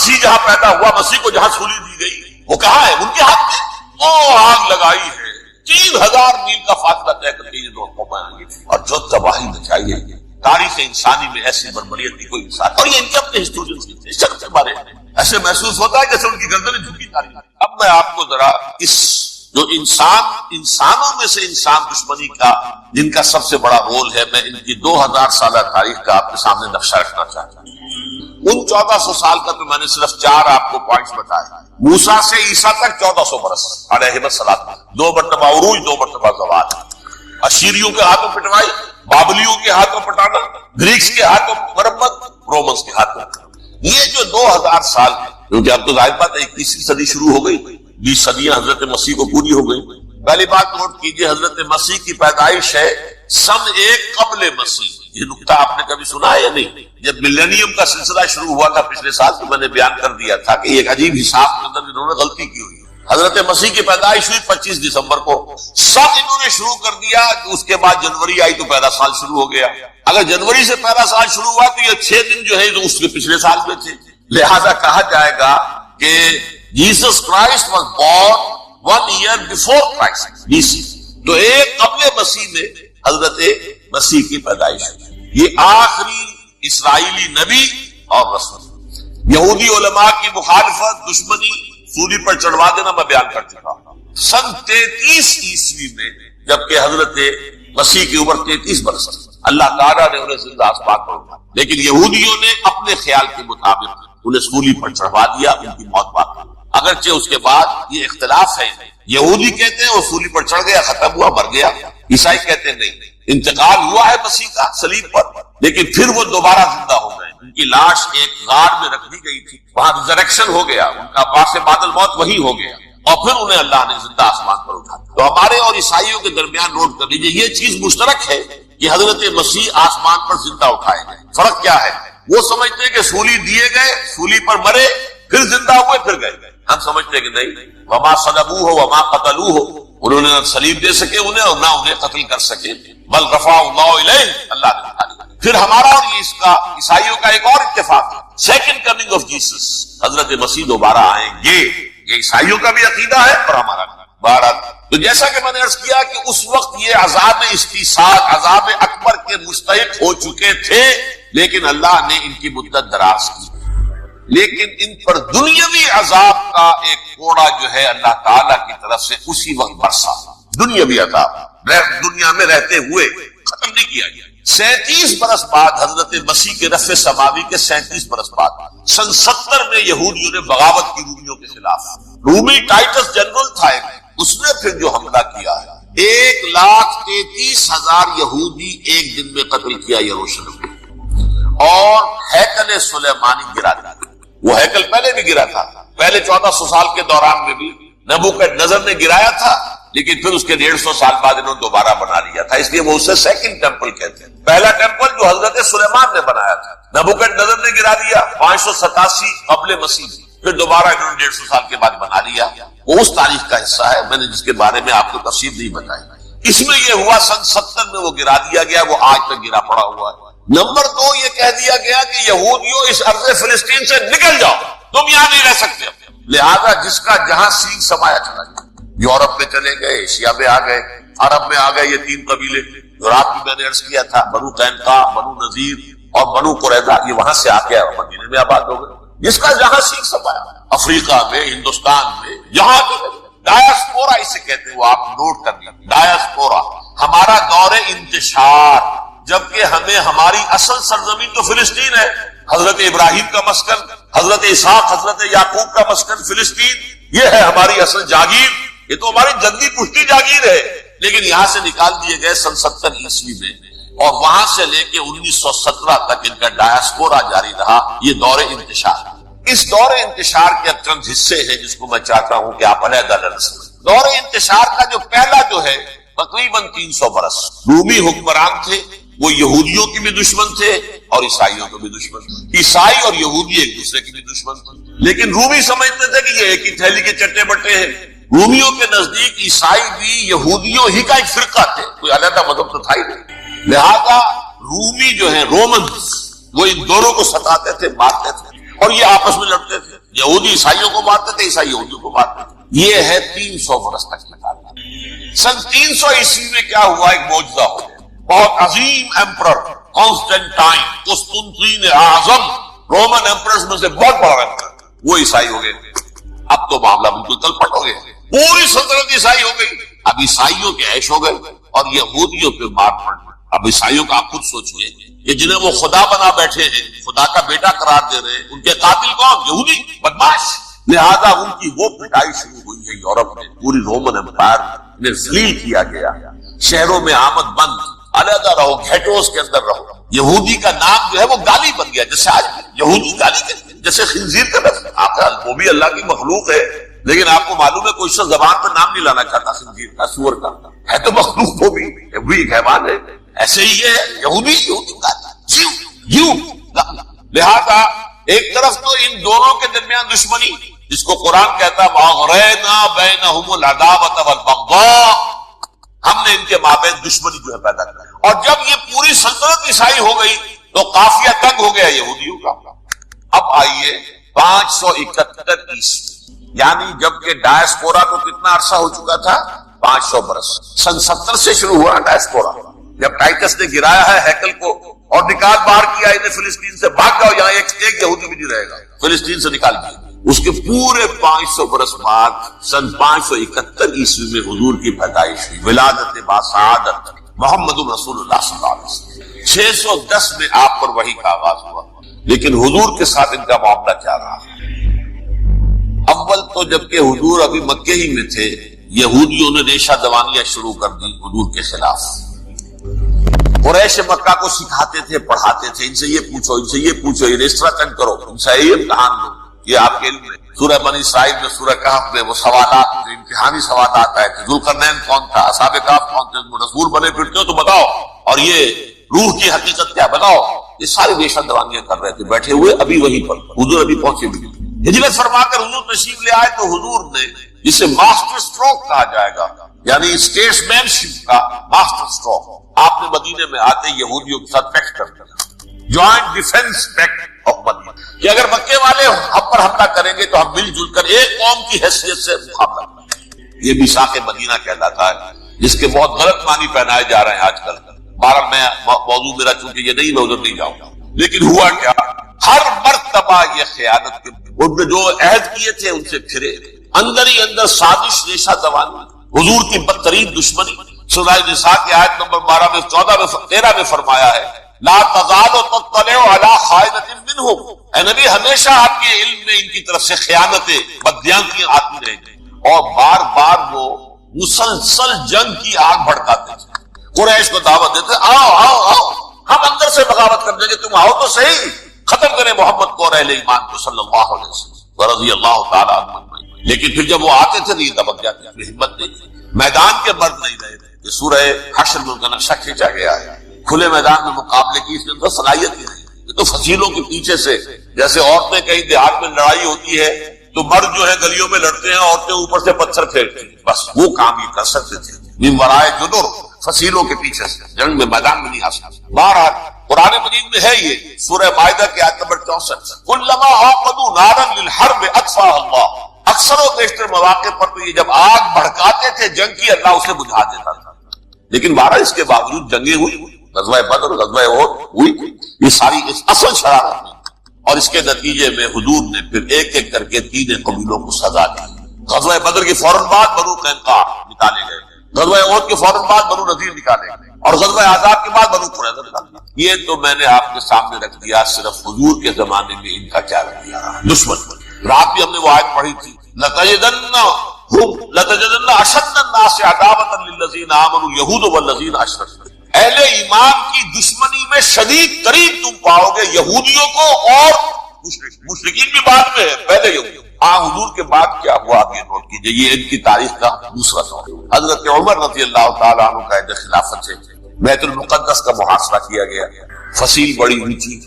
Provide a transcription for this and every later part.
مسیح جہاں پیدا ہوا، مسیح کو جہاں سولی دی گئی، وہ کہاں ہے؟ ان کے ہاتھ میں۔ وہ آگ لگائی ہے، 3000 میل کا فاصلہ طے کر کے یہ دو قومیں آئیں گی اور جو تباہی مچائی ہے تاریخ انسانی میں ایسی بربریت کی کوئی مثال۔ اور یہ ان کے اپنے ہسٹورینز کی تھے، شخص کے بارے میں ایسے محسوس ہوتا ہے جیسے ان کی گردنیں جھکی تاریخ۔ اب میں آپ کو ذرا اس جو انسانوں میں سے انسان دشمنی کا جن کا سب سے بڑا رول ہے، میں ان کی 2000 سالہ تاریخ کا آپ کے سامنے نقشہ رکھنا چاہتا ہوں۔ ان 1400 سال کا تو میں نے صرف 4 آپ کو پوائنٹس بتائے۔ موسیٰ سے عیسیٰ تک 1400 برس علیہ السلام، 2 مرتبہ عروج، 2 مرتبہ زوال، اشیریوں کے ہاتھوں پٹوائی، بابلیوں کے ہاتھوں پٹانا، گریکس کے ہاتھوں مرمت، رومنس کے ہاتھوں۔ یہ جو 2000 سال ہے، کیونکہ اب تو ظاہر بات ہے 21ویں صدی شروع ہو گئی، 20 صدیاں حضرت مسیح کو پوری ہو گئی۔ پہلی بات نوٹ کیجئے، حضرت مسیح کی پیدائش ہے سن 1 قبل مسیح۔ یہ نکتہ آپ نے کبھی سنا ہے یا نہیں؟ جب ملینیم کا سلسلہ شروع ہوا تھا پچھلے سال، تو میں نے بیان کر دیا تھا کہ ایک عجیب حساب کے اندر انہوں نے غلطی کی ہوئی۔ حضرت مسیح کی پیدائش ہوئی 25 دسمبر کو، سب انہوں نے شروع کر دیا، اس کے بعد جنوری آئی تو پہلا سال شروع ہو گیا۔ اگر جنوری سے پہلا سال شروع ہوا تو یہ 6 دن جو ہے تو اس کے پچھلے سال میں تھے، لہذا کہا جائے گا کہ Jesus Christ was born 1 year before Christ BC، تو 1 قبل مسیح میں حضرت مسیح کی پیدائش ہوئی۔ یہ آخری اسرائیلی نبی اور رسول۔ یہودی علماء کی مخالفت، دشمنی، سولی پر چڑھوا دینا میں بیان کر چکا ہوں۔ سن 33 عیسوی میں جبکہ حضرت مسیح کی عمر 33 برس، اللہ تعالیٰ نے انہیں زندہ آسمان پر اٹھایا، لیکن یہودیوں نے اپنے خیال کے مطابق انہیں سولی پر چڑھوا دیا، ان کی موت پا گئی۔ اگرچہ اس کے بعد یہ اختلاف ہے، یہودی کہتے ہیں وہ سولی پر چڑھ گیا، ختم ہوا، مر گیا، عیسائی کہتے ہیں نہیں، انتقال ہوا ہے مسیح کا صلیب پر، لیکن پھر وہ دوبارہ زندہ ہو گئے۔ ان کی لاش ایک غار میں رکھ دی گئی تھی، وہاں ریزریکشن ہو گیا، ان کا باعث بعد الموت وہی ہو گیا، اور پھر انہیں اللہ نے زندہ آسمان پر اٹھا دیا۔ تو ہمارے اور عیسائیوں کے درمیان نوٹ کر لیجیے، یہ چیز مشترک ہے کہ حضرت مسیح آسمان پر زندہ اٹھائے گئے۔ فرق کیا ہے؟ وہ سمجھتے ہیں کہ سولی دیے گئے، سولی پر مرے، پھر زندہ ہوئے، پھر گئے۔ ہم سمجھتے ہیں کہ نہیں، وما صلبوہ وما قتلوہ، انہوں نے نہ صلیب دے سکے انہیں اور نہ انہیں قتل کر سکے، بل رفعہ اللہ الیہ، اللہ نے اٹھا لیا۔ پھر ہمارا اور یہ اس کا عیسائیوں کا ایک اور اتفاق ہے، سیکنڈ کمنگ آف جیسس، حضرت مسیح دوبارہ آئیں گے، یہ عیسائیوں کا بھی عقیدہ ہے اور ہمارا بھی۔ بہرحال تو جیسا کہ میں نے عرض کیا کہ اس وقت یہ عذاب استیصال، عذاب اکبر کے مستحق ہو چکے تھے، لیکن اللہ نے ان کی مدت دراز کی، لیکن ان پر دنیاوی عذاب کا ایک کوڑا جو ہے اللہ تعالیٰ کی طرف سے اسی وقت برسا۔ دنیاوی عذاب دنیا میں رہتے ہوئے ختم نہیں کیا گیا۔ 37 برس بعد حضرت مسیح کے رفع سماوی کے 37 برس بعد سن 70 میں یہودیوں نے بغاوت کی رومیوں کے خلاف، رومی ٹائٹس جنرل تھا، اس نے پھر جو حملہ کیا ہے 1,33,000 یہودی ایک دن میں قتل کیا یروشلم میں، اور ہیکل سلیمانی گرا دیا۔ وہ ہیکل پہلے بھی گرا تھا، پہلے 1400 سال کے دوران میں بھی نبوکدنضر نے گرایا تھا، لیکن پھر اس کے 150 سال بعد انہوں نے دوبارہ بنا لیا تھا، اس لیے وہ اسے سیکنڈ ٹیمپل کہتے ہیں۔ پہلا ٹیمپل جو حضرت سلیمان نے بنایا تھا، نبوکدنضر نے گرا دیا 587 قبل مسیح، پھر دوبارہ انہوں نے 150 سال کے بعد بنا لیا۔ وہ اس تاریخ کا حصہ ہے میں نے جس کے بارے میں آپ کو تفصیل نہیں بتائی۔ اس میں یہ ہوا سن 70 میں وہ گرا دیا گیا، وہ آج تک گرا پڑا ہوا ہے۔ نمبر 2 یہ کہہ دیا گیا کہ یہودیوں اس ارض فلسطین سے نکل جاؤ، تم یہاں نہیں رہ سکتے، لہذا جس کا جہاں سینگ سمایا چلا گیا۔ یورپ میں چلے گئے، ایشیا میں آ گئے، عرب میں آ گئے، یہ 3 قبیلے جو رات بھی میں نے عرض کیا تھا، بنو قینقاع، بنو نذیر اور بنو قریظہ، یہ وہاں سے آ کے مدینے میں آباد ہو گئے، جس کا جہاں سینگ سمایا، افریقہ میں، ہندوستان میں، جہاں ڈایاسپورا اسے کہتے ہیں، وہ آپ نوٹ کر لیں، ڈایاسپورا ہمارا دور انتشار، جبکہ ہمیں ہماری اصل سرزمین تو فلسطین ہے، حضرت ابراہیم کا مسکن، حضرت اسحاق، حضرت یعقوب کا مسکن فلسطین، یہ ہے ہماری اصل جاگیر، یہ تو ہماری جنگی پشتی جاگیر ہے، لیکن یہاں سے نکال دیے گئے سن 70 عیسوی میں، اور وہاں سے لے کے 1917 تک ان کا ڈایاسپورا جاری رہا، یہ دور انتشار۔ اس دور انتشار کے چند حصے ہیں جس کو میں چاہتا ہوں کہ آپ علیحدہ لرز۔ دور انتشار کا جو پہلا جو ہے تقریباً 300 برس، رومی حکمران تھے، وہ یہودیوں کے بھی دشمن تھے اور عیسائیوں کے بھی دشمن تھے، عیسائی اور یہودی ایک دوسرے کے بھی دشمن تھے، لیکن رومی سمجھتے تھے کہ یہ ایک ہی تھیلی کے چٹے بٹے ہیں۔ رومیوں کے نزدیک عیسائی بھی یہودیوں ہی کا ایک فرقہ تھے، کوئی علیحدہ مذہب تو تھا ہی نہیں، لہذا رومی جو ہے رومنز وہ ان دونوں کو ستاتے تھے، مارتے تھے، اور یہ آپس میں لڑتے تھے، یہودی عیسائیوں کو مارتے تھے، عیسائی یہودیوں کو مارتے تھے۔ یہ ہے 300 برس تک کی تاریخ۔ سن 300 عیسوی میں کیا ہوا؟ ایک معجزہ ہو گیا۔ بہت عظیم ایمپرر کانسٹینٹائن، قسطنطین اعظم، رومن ایمپررز میں سے بہت بڑا ایمپرر، وہ عیسائی ہو گئے۔ اب تو معاملہ بالکل تلپٹ ہو گیا، پوری سلطنت عیسائی ہو گئی۔ اب عیسائیوں کے عیش ہو گئے اور یہودیوں پہ مار پڑنا۔ اب عیسائیوں کا آپ خود سوچئے کہ جنہیں وہ خدا بنا بیٹھے ہیں، خدا کا بیٹا قرار دے رہے ہیں، ان کے قاتل کون؟ یہودی بدماش۔ لہذا ان کی وہ پٹائی شروع ہوئی ہے یورپ میں، پوری رومن امپائر میں ذلیل کیا گیا۔ شہروں میں آمد بند، علیحدہ رہو، گھیٹوز کے اندر رہو۔ یہودی کا نام جو ہے وہ گالی بن گیا، جیسے آج یہودی گالی کہتے ہیں، جیسے خنزیر کا لفظ۔ آپ وہ بھی اللہ کی مخلوق ہے، لیکن آپ کو معلوم ہے کوئی شخص زبان پہ نام نہیں لانا چاہتا خنزیر کا، سور کا، ہے تو مخلوق وہ بھی ایک حیوان ہے۔ ایسے ہی ہے یہودی لہذا ایک طرف تو ان دونوں کے درمیان دشمنی، جس کو قرآن کہتا ہے وَأَغْرَيْنَا بَيْنَهُمُ الْعَدَاوَةَ وَالْبَغْضَاءَ، ہم نے ان کے مابین دشمنی جو ہے پیدا کر۔ اور جب یہ پوری سلطنت عیسائی ہو گئی تو قافیہ تنگ ہو گیا یہودیوں کا۔ اب آئیے 571 عیسوی، یعنی جبکہ ڈائسپورا کو کتنا عرصہ ہو چکا تھا؟ 500 برس۔ سن 70 سے شروع ہوا ڈائسپورا، جب ٹائٹس نے گرایا ہے ہیکل کو اور نکال باہر کیا انہیں فلسطین سے، بھاگ جاؤ یہاں ایک یہودی بھی نہیں رہے گا، فلسطین سے نکال دیا۔ اس کے پورے 500 برس بعد سن 571 عیسوی میں حضور کی پیدائش ہوئی، ولادت باسعادت محمد رسول اللہ صلی اللہ علیہ وسلم۔ 610 میں آپ پر وحی کا آغاز ہوا، لیکن حضور کے ساتھ ان کا معاملہ کیا رہا؟ اول تو جبکہ حضور ابھی مکے ہی میں تھے، یہودیوں نے ریشہ دوانیاں شروع کر دی حضور کے خلاف۔ قریش مکہ کو سکھاتے تھے، پڑھاتے تھے، ان سے یہ پوچھو، ان سے یہ پوچھو، یہ ریسترا چنگ کرو، ان سے یہ امتحان لو، یہ آپ کے علم میں۔ سورہ بنی اسرائیل میں، سورہ کہف میں وہ سوالات، امتحانی سوالات آئے تھے، ذوالقرنین کون تھا، اصحاب کہف کون تھے، رسول بنے پھرتے ہو تو بتاؤ، اور یہ روح کی حقیقت کیا بتاؤ۔ یہ ساری ریشہ دوانیاں کر رہے تھے بیٹھے ہوئے، ابھی وہیں پر حضور ابھی پہنچے بھی۔ ہجرت فرما کر حضور تشریف لے آئے تو حضور نے جسے ماسٹر اسٹروک کہا جائے گا، یعنی اسٹیٹس مین شپ کا ماسٹر اسٹروک، آپ نے مدینے میں آتے یہودیوں کے ساتھ پیکٹ کر دیا، جوائنٹ ڈیفنس پیکٹ آف مدینہ، کہ اگر مکے والے ہم پر حملہ کریں گے تو ہم مل جل کر ایک قوم کی حیثیت سے مقابلہ کریں گے۔ یہ میثاق مدینہ کہلاتا ہے، جس کے بہت غلط معنی پہنائے جا رہے ہیں آج کل۔ بارہ میں موضوع میرا چونکہ یہ نہیں، میں ادھر نہیں جاؤں گا، لیکن ہوا کیا؟ ہر مرتبہ یہ خیانت کے ان نے جو عہد کیے تھے ان سے پھرے، اندر ہی اندر سازش، ریشہ دوانی، حضور کی بدترین دشمنی۔ سورہ نساء کی آیت نمبر 12 میں 13 میں فرمایا ہے لا تزال تطلع علی خائنۃ منہم، اے نبی ہمیشہ آپ کے علم میں ان کی طرف سے خیانتیں، بددیانتیاں آتی رہیں گی، اور بار بار وہ مسلسل جنگ کی آگ بھڑکاتے تھے، قریش کو دعوت دیتے آؤ آؤ آؤ ہم اندر سے بغاوت کر دیں گے، تم آؤ تو صحیح، ختم کریں محمد کو اور اہل ایمان کو صلی اللہ علیہ وسلم رضی اللہ تعالیٰ عنہ۔ لیکن پھر جب وہ آتے تھے نہیں دبک جاتے تھے، ہمت نہیں تھی، میدان کے مرد نہیں رہے تھے۔ یہ سورہ حشر میں ان کا نقشہ کھینچا گیا ہے، کھلے میدان میں مقابلے کی اس کے اندر صلاحیت ہی نہیں۔ یہ تو فصیلوں کے پیچھے سے، جیسے عورتیں کہیں دیہات میں لڑائی ہوتی ہے تو مرد جو ہے گلیوں میں لڑتے ہیں، عورتیں اوپر سے پتھر پھینکتی ہیں، بس وہ کام یہ کر سکتے تھے، من ورائے جدر، فصیلوں کے پیچھے سے، جنگ میں میدان میں نہیں آ سکتے۔ بہرحال قرآن مجید میں ہے یہ سورہ مائدہ کی آیت نمبر 64، کلما عاقدوا نارا للحرب اطفاها اللہ، اکثر و بیشتر مواقع پر تو یہ جب آگ بھڑکاتے تھے جنگ کی، اللہ اسے بجھا دیتا تھا۔ لیکن بہرحال اس کے باوجود جنگیں ہوئی، غزوہ بدر، غزوہ احد ہوئی، یہ ساری اس اصل شرارت میں، اور اس کے نتیجے میں حضور نے پھر ایک ایک کر کے 3 قبیلوں کو سزا دی۔ غزوہ بدر کے فوراً بعد بنو قینقاع نکالے گئے، غزوہ احد کے فوراً بعد بنو نذیر نکالے گئے، اور غزوہ احزاب کے بعد بنو قریظہ نکالے گئے۔ یہ تو میں نے آپ کے سامنے رکھ دیا صرف حضور کے زمانے میں ان کا کیا رکھ دیا دشمن۔ رات بھی ہم نے وہ آیت پڑھی تھی، لَتَجِدَنَّ أَشَدَّ النَّاسِ عَدَاوَةً لِلَّذِينَ آمَنُوا الْيَهُودُ وَالَّذِينَ أَشْرَكُوا، اہل ایمان کی دشمنی میں شدید ترین تم پاؤ گے یہودیوں کو اور مشرکین بھی بعد میں ہے، پہلے یہودیوں۔ حضور کے بعد کیا ہوا آپ یہ نوٹ کیجئے، یہ ان کی تاریخ کا دوسرا دور۔ حضرت عمر رضی اللہ تعالیٰ عنہ کا عہد خلافت سے بیت المقدس کا محاصرہ کیا گیا، فصیل بڑی اونچی،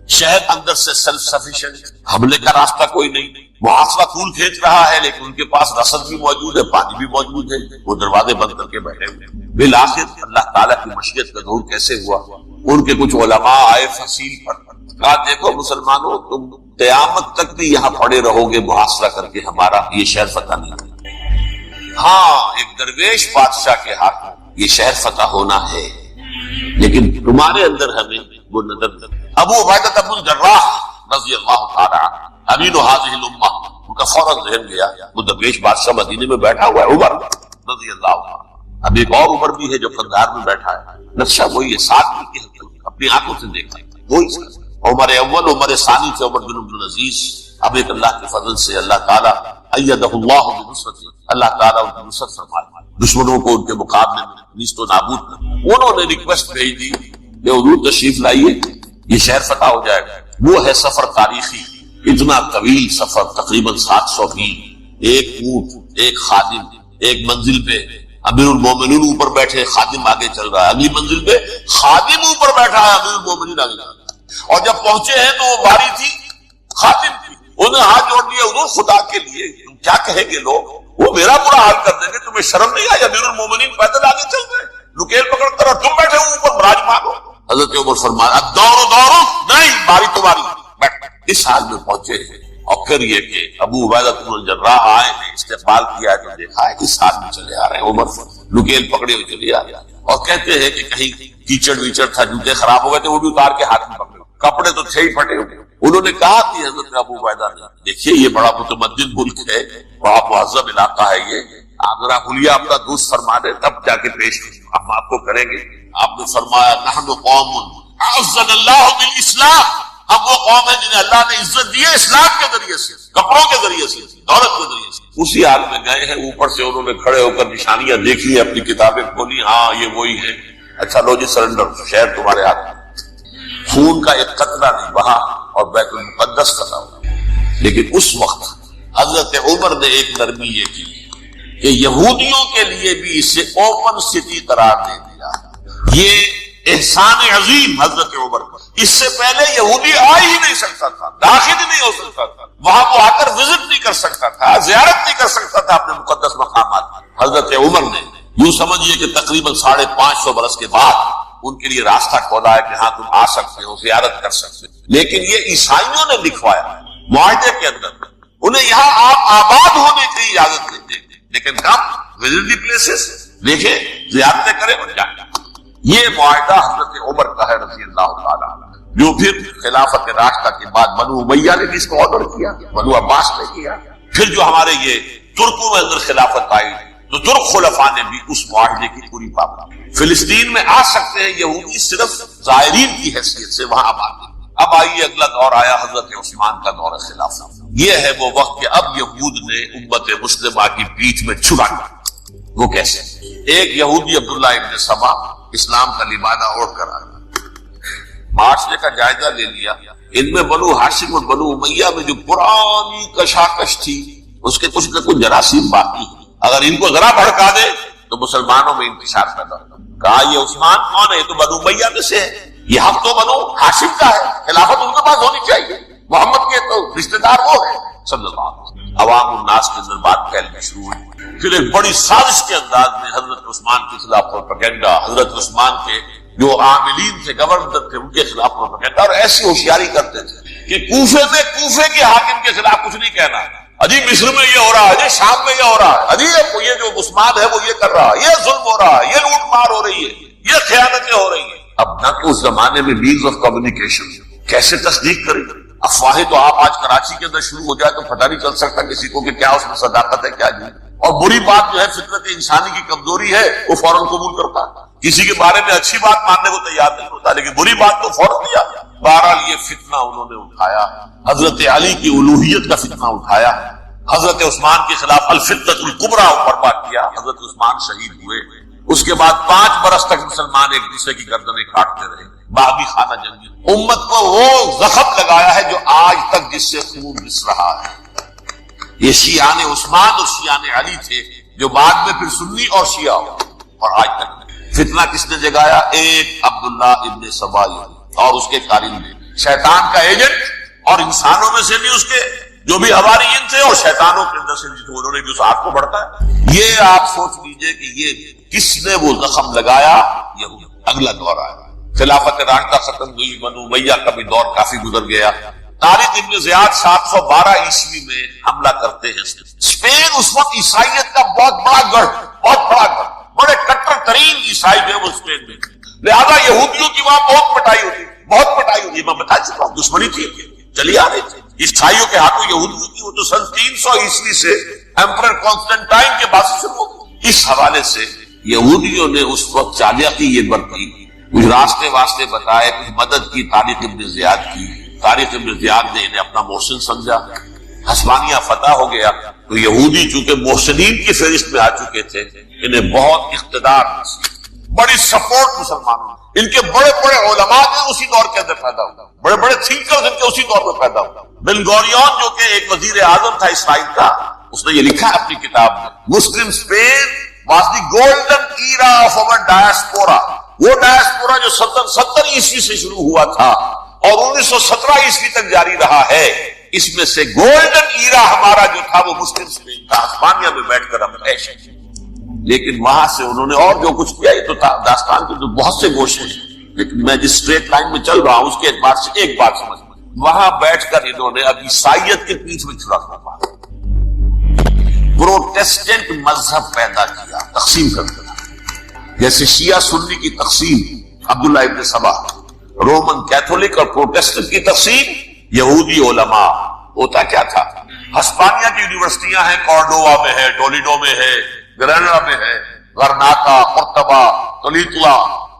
شہر اندر سے سیلف سفیشینٹ، حملے کا راستہ کوئی نہیں، محاصرہ طول کھینچ رہا ہے، لیکن ان کے پاس رسد بھی موجود ہے، پانی بھی موجود ہے، وہ دروازے بند کر کے بیٹھے ہوئے۔ بالآخر اللہ تعالیٰ کی مشیت کا ظہور کیسے ہوا؟ ان کے کچھ علماء آئے فصیل پر، کہا دیکھو مسلمانوں، تم قیامت تک بھی یہاں پڑے رہو گے محاصرہ کر کے ہمارا، یہ شہر فتح نہیں ہوگا۔ ہاں ایک درویش بادشاہ کے ہاتھ یہ شہر فتح ہونا ہے، لیکن تمہارے اندر ہمیں وہ نظر نہیں۔ ابو عبیدہ بن الجراح رضی اللہ تعالی عنہ امین هذه الامہ، ان کا فوراً ذہن گیا وہ درویش بادشاہ مدینے میں بیٹھا ہوا ہے عمر رضی اللہ عنہ، اب ایک اور عمر بھی ہے جو قندھار میں بیٹھا ہے، نقشہ وہی ہے، ساتھ میں کی اپنی آنکھوں سے دیکھا وہی عمر اول عمر ثانی سے عمر بن عبد العزیز۔ اب ایک اللہ کے فضل سے اللہ تعالیٰ ایدہ اللہ بنصرت، اللہ تعالیٰ ان کی نصرت فرمائے، دشمنوں کو ان کے مقابلے میں نیست و نابود کر۔ انہوں نے ریکویسٹ بھیج دی کہ حضور تشریف لائیے، یہ شہر فتح ہو جائے گا۔ وہ ہے سفر تاریخی، اتنا طویل سفر، تقریباً 700 میل، ایک اونٹ، ایک خادم، ایک منزل پہ امیر المومنین اوپر بیٹھے، خادم آگے چل رہا ہے، اگلی منزل پہ خادم اوپر بیٹھا ہے، امیر المومنین آگے چل رہا ہے۔ اور جب پہنچے ہیں تو وہ باری تھی خادم کی، انہیں ہاتھ جوڑ دیا، حضور خدا کے لیے تم کیا کہیں گے لوگ، وہ میرا برا حال کر دیں گے، تمہیں شرم نہیں آئی؟ امیر المومنین پیدل آگے چل رہے، لکیل پکڑ کر، اور تم بیٹھے ہو اوپر براجمان ہو۔ حضرت عمر فرمایا دورو دورو، نہیں باری تمہاری، بیٹھ۔ اس حال میں پہنچے ہیں، اور پھر یہ کہ ابو عبیدہ بن الجراح آئے ہیں، استقبال کیا ہے تو دیکھا ہے اس حال میں چلے آ رہے ہیں، عمر لکیل پکڑے ہوئے چلے آ رہے ہیں، اور کہتے ہیں کہ کہیں کیچڑ ویچڑ تھا، جوتے خراب ہو گئے تھے، وہ بھی اتار کے ہاتھ میں پکڑے، کپڑے تو تھے ہی پھٹے ہوئے۔ انہوں نے کہا کہ حضرت ابو عبیدہ نے دیکھیے یہ بڑا متمدن ملک ہے، بڑا مہذب علاقہ ہے، یہ آپ ذرا حلیہ اپنا دوست فرما دیں تب جا کے پیش ہم آپ کو کریں گے۔ آپ نے فرمایا نحن قوم اعزنا اللہ بالاسلام، ہم وہ قوم ہے جنہیں اللہ نے عزت دی ہے اسلام کے ذریعے سے، کپڑوں کے ذریعے سے، دولت کے ذریعے سے۔ اسی حال میں گئے ہیں، اوپر سے انہوں نے کھڑے ہو کر نشانیاں دیکھی، اپنی کتابیں کھولی، ہاں یہ وہی ہے، اچھا لو جی سرنڈر، شہر تمہارے ہاتھ میں۔ خون کا ایک قطرہ نہیں بہا اور بیت المقدس فتح ہوا۔ لیکن اس وقت حضرت عمر نے ایک نرمی یہ کی کہ یہودیوں کے لیے بھی اسے اوپن سٹی قرار دے دیا۔ یہ احسان عظیم حضرت عمر کا، اس سے پہلے یہودی آ ہی نہیں سکتا تھا، داخل ہی نہیں ہو سکتا تھا، وہاں وہ آ کر وزٹ نہیں کر سکتا تھا، زیارت نہیں کر سکتا تھا اپنے مقدس مقامات۔ حضرت عمر نے یوں سمجھیے کہ تقریباً 550 برس کے بعد ان کے لیے راستہ کھولا ہے کہ ہاں تم آ سکتے ہو، زیارت کر سکتے ہو۔ لیکن یہ عیسائیوں نے لکھوایا معاہدے کے اندر، انہیں یہاں آپ آباد ہونے کی اجازت دیتے، لیکن کم وزٹ دی پلیسز، دیکھیں زیارتیں کریں اور جائیں۔ یہ معاہدہ حضرت عمر کا ہے رضی اللہ تعالیٰ عنہ، جو پھر خلافت راشدہ کے بعد بنو امیہ نے بھی اس کو آرڈر کیا، بنو عباس نے کیا، پھر جو ہمارے یہ ترکوں میں اندر خلافت آئی تو ترک خلفاء نے بھی اس معاہدے کی پوری پابندی۔ فلسطین میں آ سکتے ہیں یہودی صرف زائرین کی حیثیت سے، وہاں آباد۔ اب آئیے اگلا دور آیا حضرت عثمان کا دور خلافت۔ یہ ہے وہ وقت کہ اب یہود نے امت مسلمہ کی پیٹھ میں چھڑا کیا۔ وہ کیسے؟ ایک یہودی عبداللہ ابن سبا اسلام کا لبادہ اوڑھ کر آیا، معاشرے کا جائزہ لے لیا، ان میں بنو ہاشم اور بنو امیہ میں جو پرانی کشاکش تھی اس کے کچھ نہ کچھ جراثیم باقی ہیں، اگر ان کو ذرا بھڑکا دے تو مسلمانوں میں انتشار پیدا ہوگا۔ کہا یہ عثمان کون ہے؟ یہ تو بنو امیہ میں سے ہے، یہ حق تو بنو ہاشم کا ہے، خلافت ان کے پاس ہونی چاہیے، محمد کے تو رشتہ دار وہ ہے صلی اللہ علیہ وسلم۔ عوام الناس کے اندر بات پھیلنا شروع ہوئی، پھر ایک بڑی سازش کے انداز میں حضرت عثمان کے خلاف پروپیگنڈا، حضرت عثمان کے جو عاملین تھے، گورنر تھے، ان کے خلاف پروپیگنڈا، اور ایسی ہوشیاری کرتے تھے کہ کوفے میں کوفے کے حاکم کے خلاف کچھ نہیں کہنا، اجی مصر میں یہ ہو رہا ہے، شام میں یہ ہو رہا ہے، اجی یہ جو عثمان ہے وہ یہ کر رہا ہے، یہ ظلم ہو رہا ہے، یہ لوٹ مار ہو رہی ہے، یہ خیانتیں ہو رہی ہیں۔ اب نہ کہ اس زمانے میں مینز آف کمیونیکیشن، کیسے تصدیق کریں؟ افواہیں تو آپ آج کراچی کے اندر شروع ہو جائے تو پتہ نہیں چل سکتا کسی کو کہ کیا اس میں صداقت ہے کیا نہیں، اور بری بات جو ہے فطرت انسانی کی کمزوری ہے، وہ فوراً قبول کرتا ہے، کسی کے بارے میں اچھی بات ماننے کو تیار نہیں ہوتا، لیکن بری بات تو فوراً دیا۔ بہرحال یہ فتنہ انہوں نے اٹھایا، حضرت علی کی الوہیت کا فتنہ اٹھایا، حضرت عثمان کے خلاف الفتنۃ الکبریٰ برپا کیا، حضرت عثمان شہید ہوئے۔ اس کے بعد 5 برس تک مسلمان ایک دوسرے کی گردنیں کاٹتے رہے، باغی خانہ جنگی، امت کو وہ زخم لگایا ہے جو آج تک جس سے خون رس رہا ہے۔ یہ شیعان عثمان اور شیعان علی تھے جو بعد میں پھر سنی اور شیعہ ہو، اور آج تک فتنہ کس نے جگایا؟ ایک عبداللہ ابن سبا اور اس کے قارئین نے، شیطان کا ایجنٹ، اور انسانوں میں سے بھی اس کے جو بھی حواریین تھے اور شیطانوں کے اندر سے بھی انہوں نے بھی اس آگ کو بڑھتا ہے۔ یہ آپ سوچ لیجئے کہ یہ کس نے وہ زخم لگایا؟ یہود۔ اگلا دور آیا، خلافت راشدہ ختم ہوئی، بنو امیہ کا بھی دور کافی گزر گیا۔ طارق ابن زیاد 712 عیسوی میں حملہ کرتے ہیں۔ اسپین اس وقت عیسائیت کا بہت بڑا گڑھ، بڑے کٹر ترین عیسائی جو ہے وہ اسپین میں، لہذا یہودیوں کی وہاں بہت پٹائی ہوتی، میں بتا چکا ہوں، دشمنی تھی چلی آ رہی تھی عیسائیوں کے ہاتھوں یہودیوں کی، وہ تو سن 300 عیسوی سے ایمپرر کانسٹنٹائن کے بعد سے شروع ہوگی۔ اس حوالے سے یہودیوں نے اس وقت چالیاتی یہ برتی، کچھ راستے واسطے بتائے، کچھ مدد کی طارق ابن زیاد کی۔ طارق ابن زیاد نے انہیں اپنا محسن سمجھا، ہسپانیہ فتح ہو گیا تو یہودی چونکہ محسنین کی فہرست میں آ چکے تھے، انہیں بہت اقتدار، بڑی سپورٹ مسلمانوں، ان کے بڑے بڑے علماء جو اسی دور کے اندر پیدا ہوا، بڑے بڑے تھنکرز ان کے اسی دور میں پیدا ہوا۔ بن گوریون جو کہ ایک وزیر اعظم تھا اسرائیل کا، اس نے یہ لکھا ہے اپنی کتاب میں، مسلم Spain was the golden era of our diaspora, وہ ڈائسپورا جو 70 عیسوی سے شروع ہوا تھا اور 1917 عیسوی تک جاری رہا ہے، اس میں سے گولڈن ایرا ہمارا جو تھا وہ مسلم اسپین تھا، ہسپانیہ میں بیٹھ کر ہم عیش ہیں۔ لیکن وہاں سے انہوں نے اور جو کچھ کیا، یہ تو داستان کے تو بہت سے گوشے ہیں، لیکن میں جس اسٹریٹ لائن میں چل رہا ہوں اس کے اعتبار سے ایک بات سمجھ، وہاں بیٹھ کر انہوں نے اب عیسائیت کے پیچھے میں چھڑا کرنا، پروٹیسٹنٹ مذہب پیدا کیا، تقسیم کر دیا، جیسے شیعہ سنی کی تقسیم عبداللہ ابن سبا، رومن کیتھولک اور پروٹیسٹنٹ کی تقسیم یہودی علماء۔ ہوتا کیا تھا، ہسپانیہ کی یونیورسٹیاں ہیں، کارڈووا میں ہے، ٹولیڈو میں ہے، گریناڈا میں ہے، غرناطہ، قرطبہ، تولیتوا،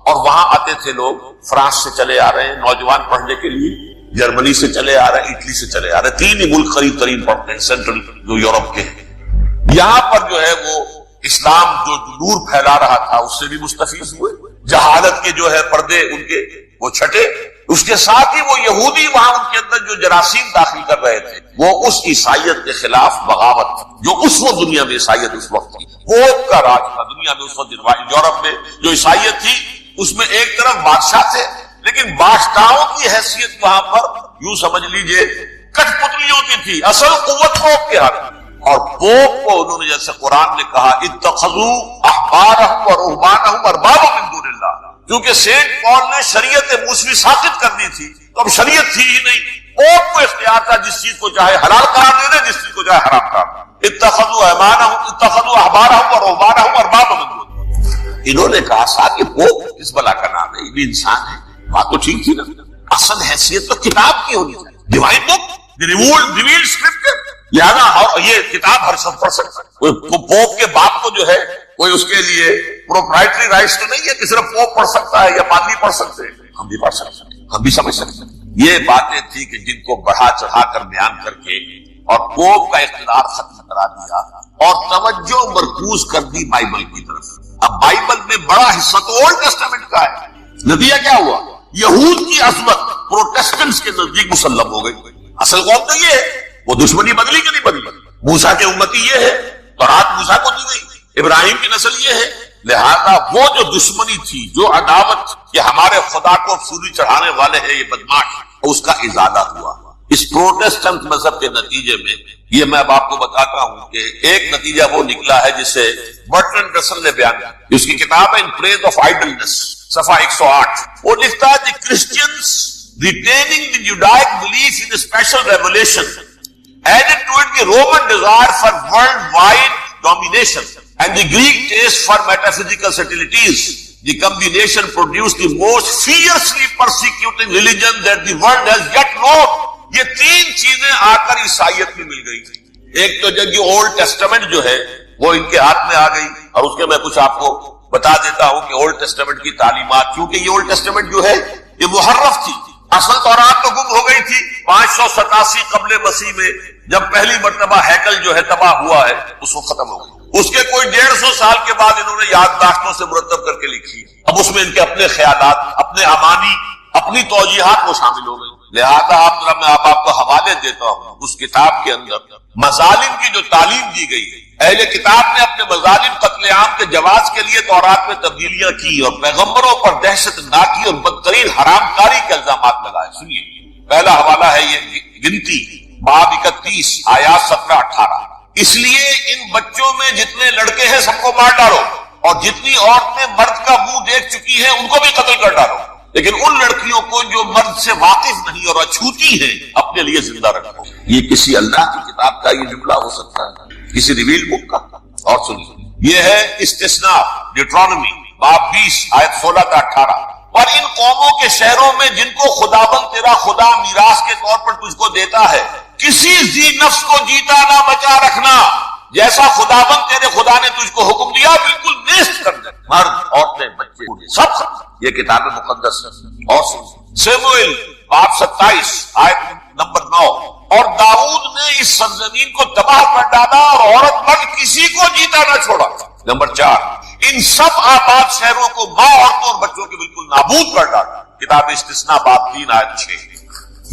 اور وہاں آتے تھے لوگ، فرانس سے چلے آ رہے ہیں نوجوان پڑھنے کے لیے، جرمنی سے چلے آ رہے ہیں، اٹلی سے چلے آ رہے ہیں، 3 ہی ملک قریب ترین پڑھتے ہیں سینٹرل جو یورپ کے ہیں۔ یہاں پر جو ہے وہ اسلام جو نور پھیلا رہا تھا اس سے بھی مستفیض ہوئے، جہالت کے جو ہے پردے ان کے وہ چھٹے، اس کے ساتھ ہی وہ یہودی وہاں ان کے اندر جو جراثیم داخل کر رہے تھے، وہ اس عیسائیت کے خلاف بغاوت جو اس وقت دنیا میں عیسائیت اس وقت تھی، پوپ کا راج تھا دنیا میں اس وقت۔ یورپ میں جو عیسائیت تھی اس میں ایک طرف بادشاہ تھے، لیکن بادشاہوں کی حیثیت وہاں پر یوں سمجھ لیجئے کٹ پتلیوں کی تھی، اصل قوت پوپ کے ہاتھ میں۔ اور پوپ کو انہوں نے جیسے قرآن نے کہا اتخذوا احبارهم ورهبانهم اربابا من دون اللہ، کیونکہ سینٹ پال نے شریعت موسوی ساقط کرنی تھی تو اب شریعت تھی ہی نہیں، پوپ کو اختیار تھا جس چیز کو چاہے حلال قرار دے دے، جس چیز کو چاہے حرام قرار دے۔ اتخذوا احبارهم ورهبانهم اربابا من دون اللہ، انہوں نے کہا ساتھ یہ پوپ کس بلا کا نام ہے، یہ بھی انسان ہے، بات تو ٹھیک تھی نا، اصل حیثیت تو کتاب کی ہونی چاہیے، ڈیوائن بک، ریویلڈ اسکرپچر، لہذا اور یہ کتاب ہر شخص پڑھ سکتا ہے۔ پوپ کے باپ کو جو ہے کوئی اس کے لیے پروپرائٹری رائٹس تو نہیں ہے کہ صرف پوپ پڑھ سکتا ہے یا پادری پڑھ سکتے ہیں، ہم بھی پڑھ سکتے ہیں، ہم بھی سمجھ سکتے ہیں۔ یہ باتیں تھی کہ جن کو بڑھا چڑھا کر بیان کر کے اور پوپ کا اقتدار ختم کرا دیا اور توجہ مرکوز کر دی بائبل کی طرف۔ اب بائبل میں بڑا حصہ تو اولڈ ٹیسٹامنٹ کا ہے، نتیجہ کیا ہوا، یہود کی عظمت پروٹیسٹنٹس کے نزدیک مسلم ہو گئی۔ اصل قوم تو یہ ہے، وہ دشمنی بدلی کہ نہیں بدلی، موسیٰ کے امتی یہ ہے، تورات موسیٰ کو دی گئی، ابراہیم کی نسل یہ ہے، لہذا وہ جو دشمنی تھی، جو عداوت، یہ ہمارے خدا کو سوری چڑھانے والے ہیں یہ بدماش، اس کا ازالہ ہوا۔ اس پروٹیسٹنٹ مذہب کے نتیجے میں یہ میں اب آپ کو بتاتا ہوں کہ ایک نتیجہ وہ نکلا ہے جسے برٹرنڈ رسل نے بیان کیا، اس کی کتاب ہے ان پریز آف آئیڈلنس، صفحہ 108، وہ لکھتا ہے کہ Christians retaining the Judaic belief in the special revelation added to it the Roman desire for worldwide domination and the Greek taste for metaphysical subtleties. The combination produced the most fiercely persecuting religion that the world has yet known. یہ 3 چیزیں آ کر عیسائیت میں مل گئی۔ ایک تو جب یہ اولڈ ٹیسٹمنٹ جو ہے وہ ان کے ہاتھ میں آ گئی، اور اس کے میں کچھ آپ کو بتا دیتا ہوں کہ اولڈ ٹیسٹمنٹ کی تعلیمات، کیونکہ یہ اولڈ ٹیسٹمنٹ جو ہے یہ محرف تھی، اصل تورات تو گم ہو گئی تھی 587 قبل مسیح میں، جب پہلی مرتبہ ہیکل جو ہے تباہ ہوا ہے اس وقت ختم ہو گئی۔ اس کے کوئی 150 سال کے بعد انہوں نے یادداشتوں سے مرتب کر کے لکھی، اب اس میں ان کے اپنے خیالات، اپنے امانی، اپنی توجیہات وہ شامل ہو گئی۔ لہذا میں آپ کو حوالے دیتا ہوں، اس کتاب کے اندر مظالم کی جو تعلیم دی گئی ہے، اہل کتاب نے اپنے مظالم قتل عام کے جواز کے لیے تورات میں تبدیلیاں کی اور پیغمبروں پر دہشت ناکی اور بدترین حرام کاری کے الزامات لگائے۔ سنیے، پہلا حوالہ ہے یہ گنتی باب 31 آیات 17-18، اس لیے ان بچوں میں جتنے لڑکے ہیں سب کو مار ڈالو، اور جتنی عورتیں مرد کا منہ دیکھ چکی ہیں ان کو بھی قتل کر ڈالو، لیکن ان لڑکیوں کو جو مرد سے واقف نہیں اور اچھوتی ہیں اپنے لیے زندہ رکھو. یہ کسی اللہ کی کتاب کا یہ جملہ ہو سکتا ہے, کسی ریویل بک کا؟ اور سنیے, یہ ہے استثناء ڈیوٹرانومی باب 20 آیت 16 تا 18. اور ان قوموں کے شہروں میں جن کو خداوند تیرا خدا میراث کے طور پر تجھ کو دیتا ہے, کسی ذی نفس کو جیتا نہ بچا رکھنا, جیسا خداوند تیرے خدا نے تجھ کو حکم دیا بالکل نیست کر دے, مرد عورتیں بچے سب. یہ کتاب مقدس ہے. اور سیموئیل باب 27 آیت نمبر 9. اور داؤد نے اس سرزمین کو تباہ کر ڈالا اور عورت مرد کسی کو جیتا نہ چھوڑا. نمبر 4, ان سب آباد شہروں کو ماں, عورتوں اور بچوں کے بالکل نابود کر ڈالا. کتاب استثناء باب 3 آیت 6.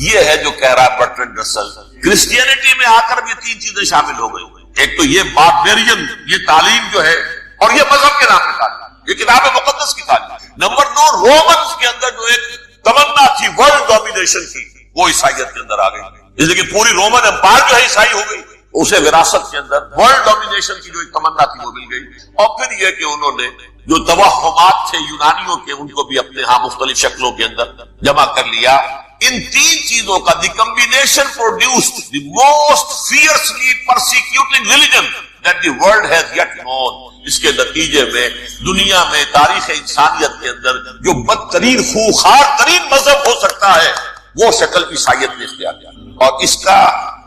یہ ہے جو کہہ رہا ہے برٹرنڈ رسل, کرسچینٹی میں آ کر بھی 3 چیزیں شامل ہو گئی. ایک تو یہ باربیرین, یہ تعلیم جو ہے, اور یہ مذہب کے نام پہ تعلیم, یہ کتاب مقدس کی تعلیم. نمبر 2, رومنز کے اندر جو ایک تمنا تھی ورلڈ ڈومینیشن کی, وہ عیسائیت کے اندر آ گئی. اس لیے کہ پوری رومن امپائر جو ہے عیسائی ہو گئی, اسے وراثت کے اندر ورلڈ ڈومینیشن کی جو ایک تمنا تھی وہ مل گئی. اور پھر یہ کہ انہوں نے جو توہمات تھے یونانیوں کے, ان کو بھی اپنے ہاں مختلف شکلوں کے اندر جمع کر لیا. ان 3 چیزوں کا the combination produced the most fiercely persecuting religion that the world has yet known. اس کے نتیجے میں دنیا میں تاریخ انسانیت کے اندر جو بدترین خوخار ترین مذہب ہو سکتا ہے وہ شکل عیسائیت نے اختیار کیا. اور اس کا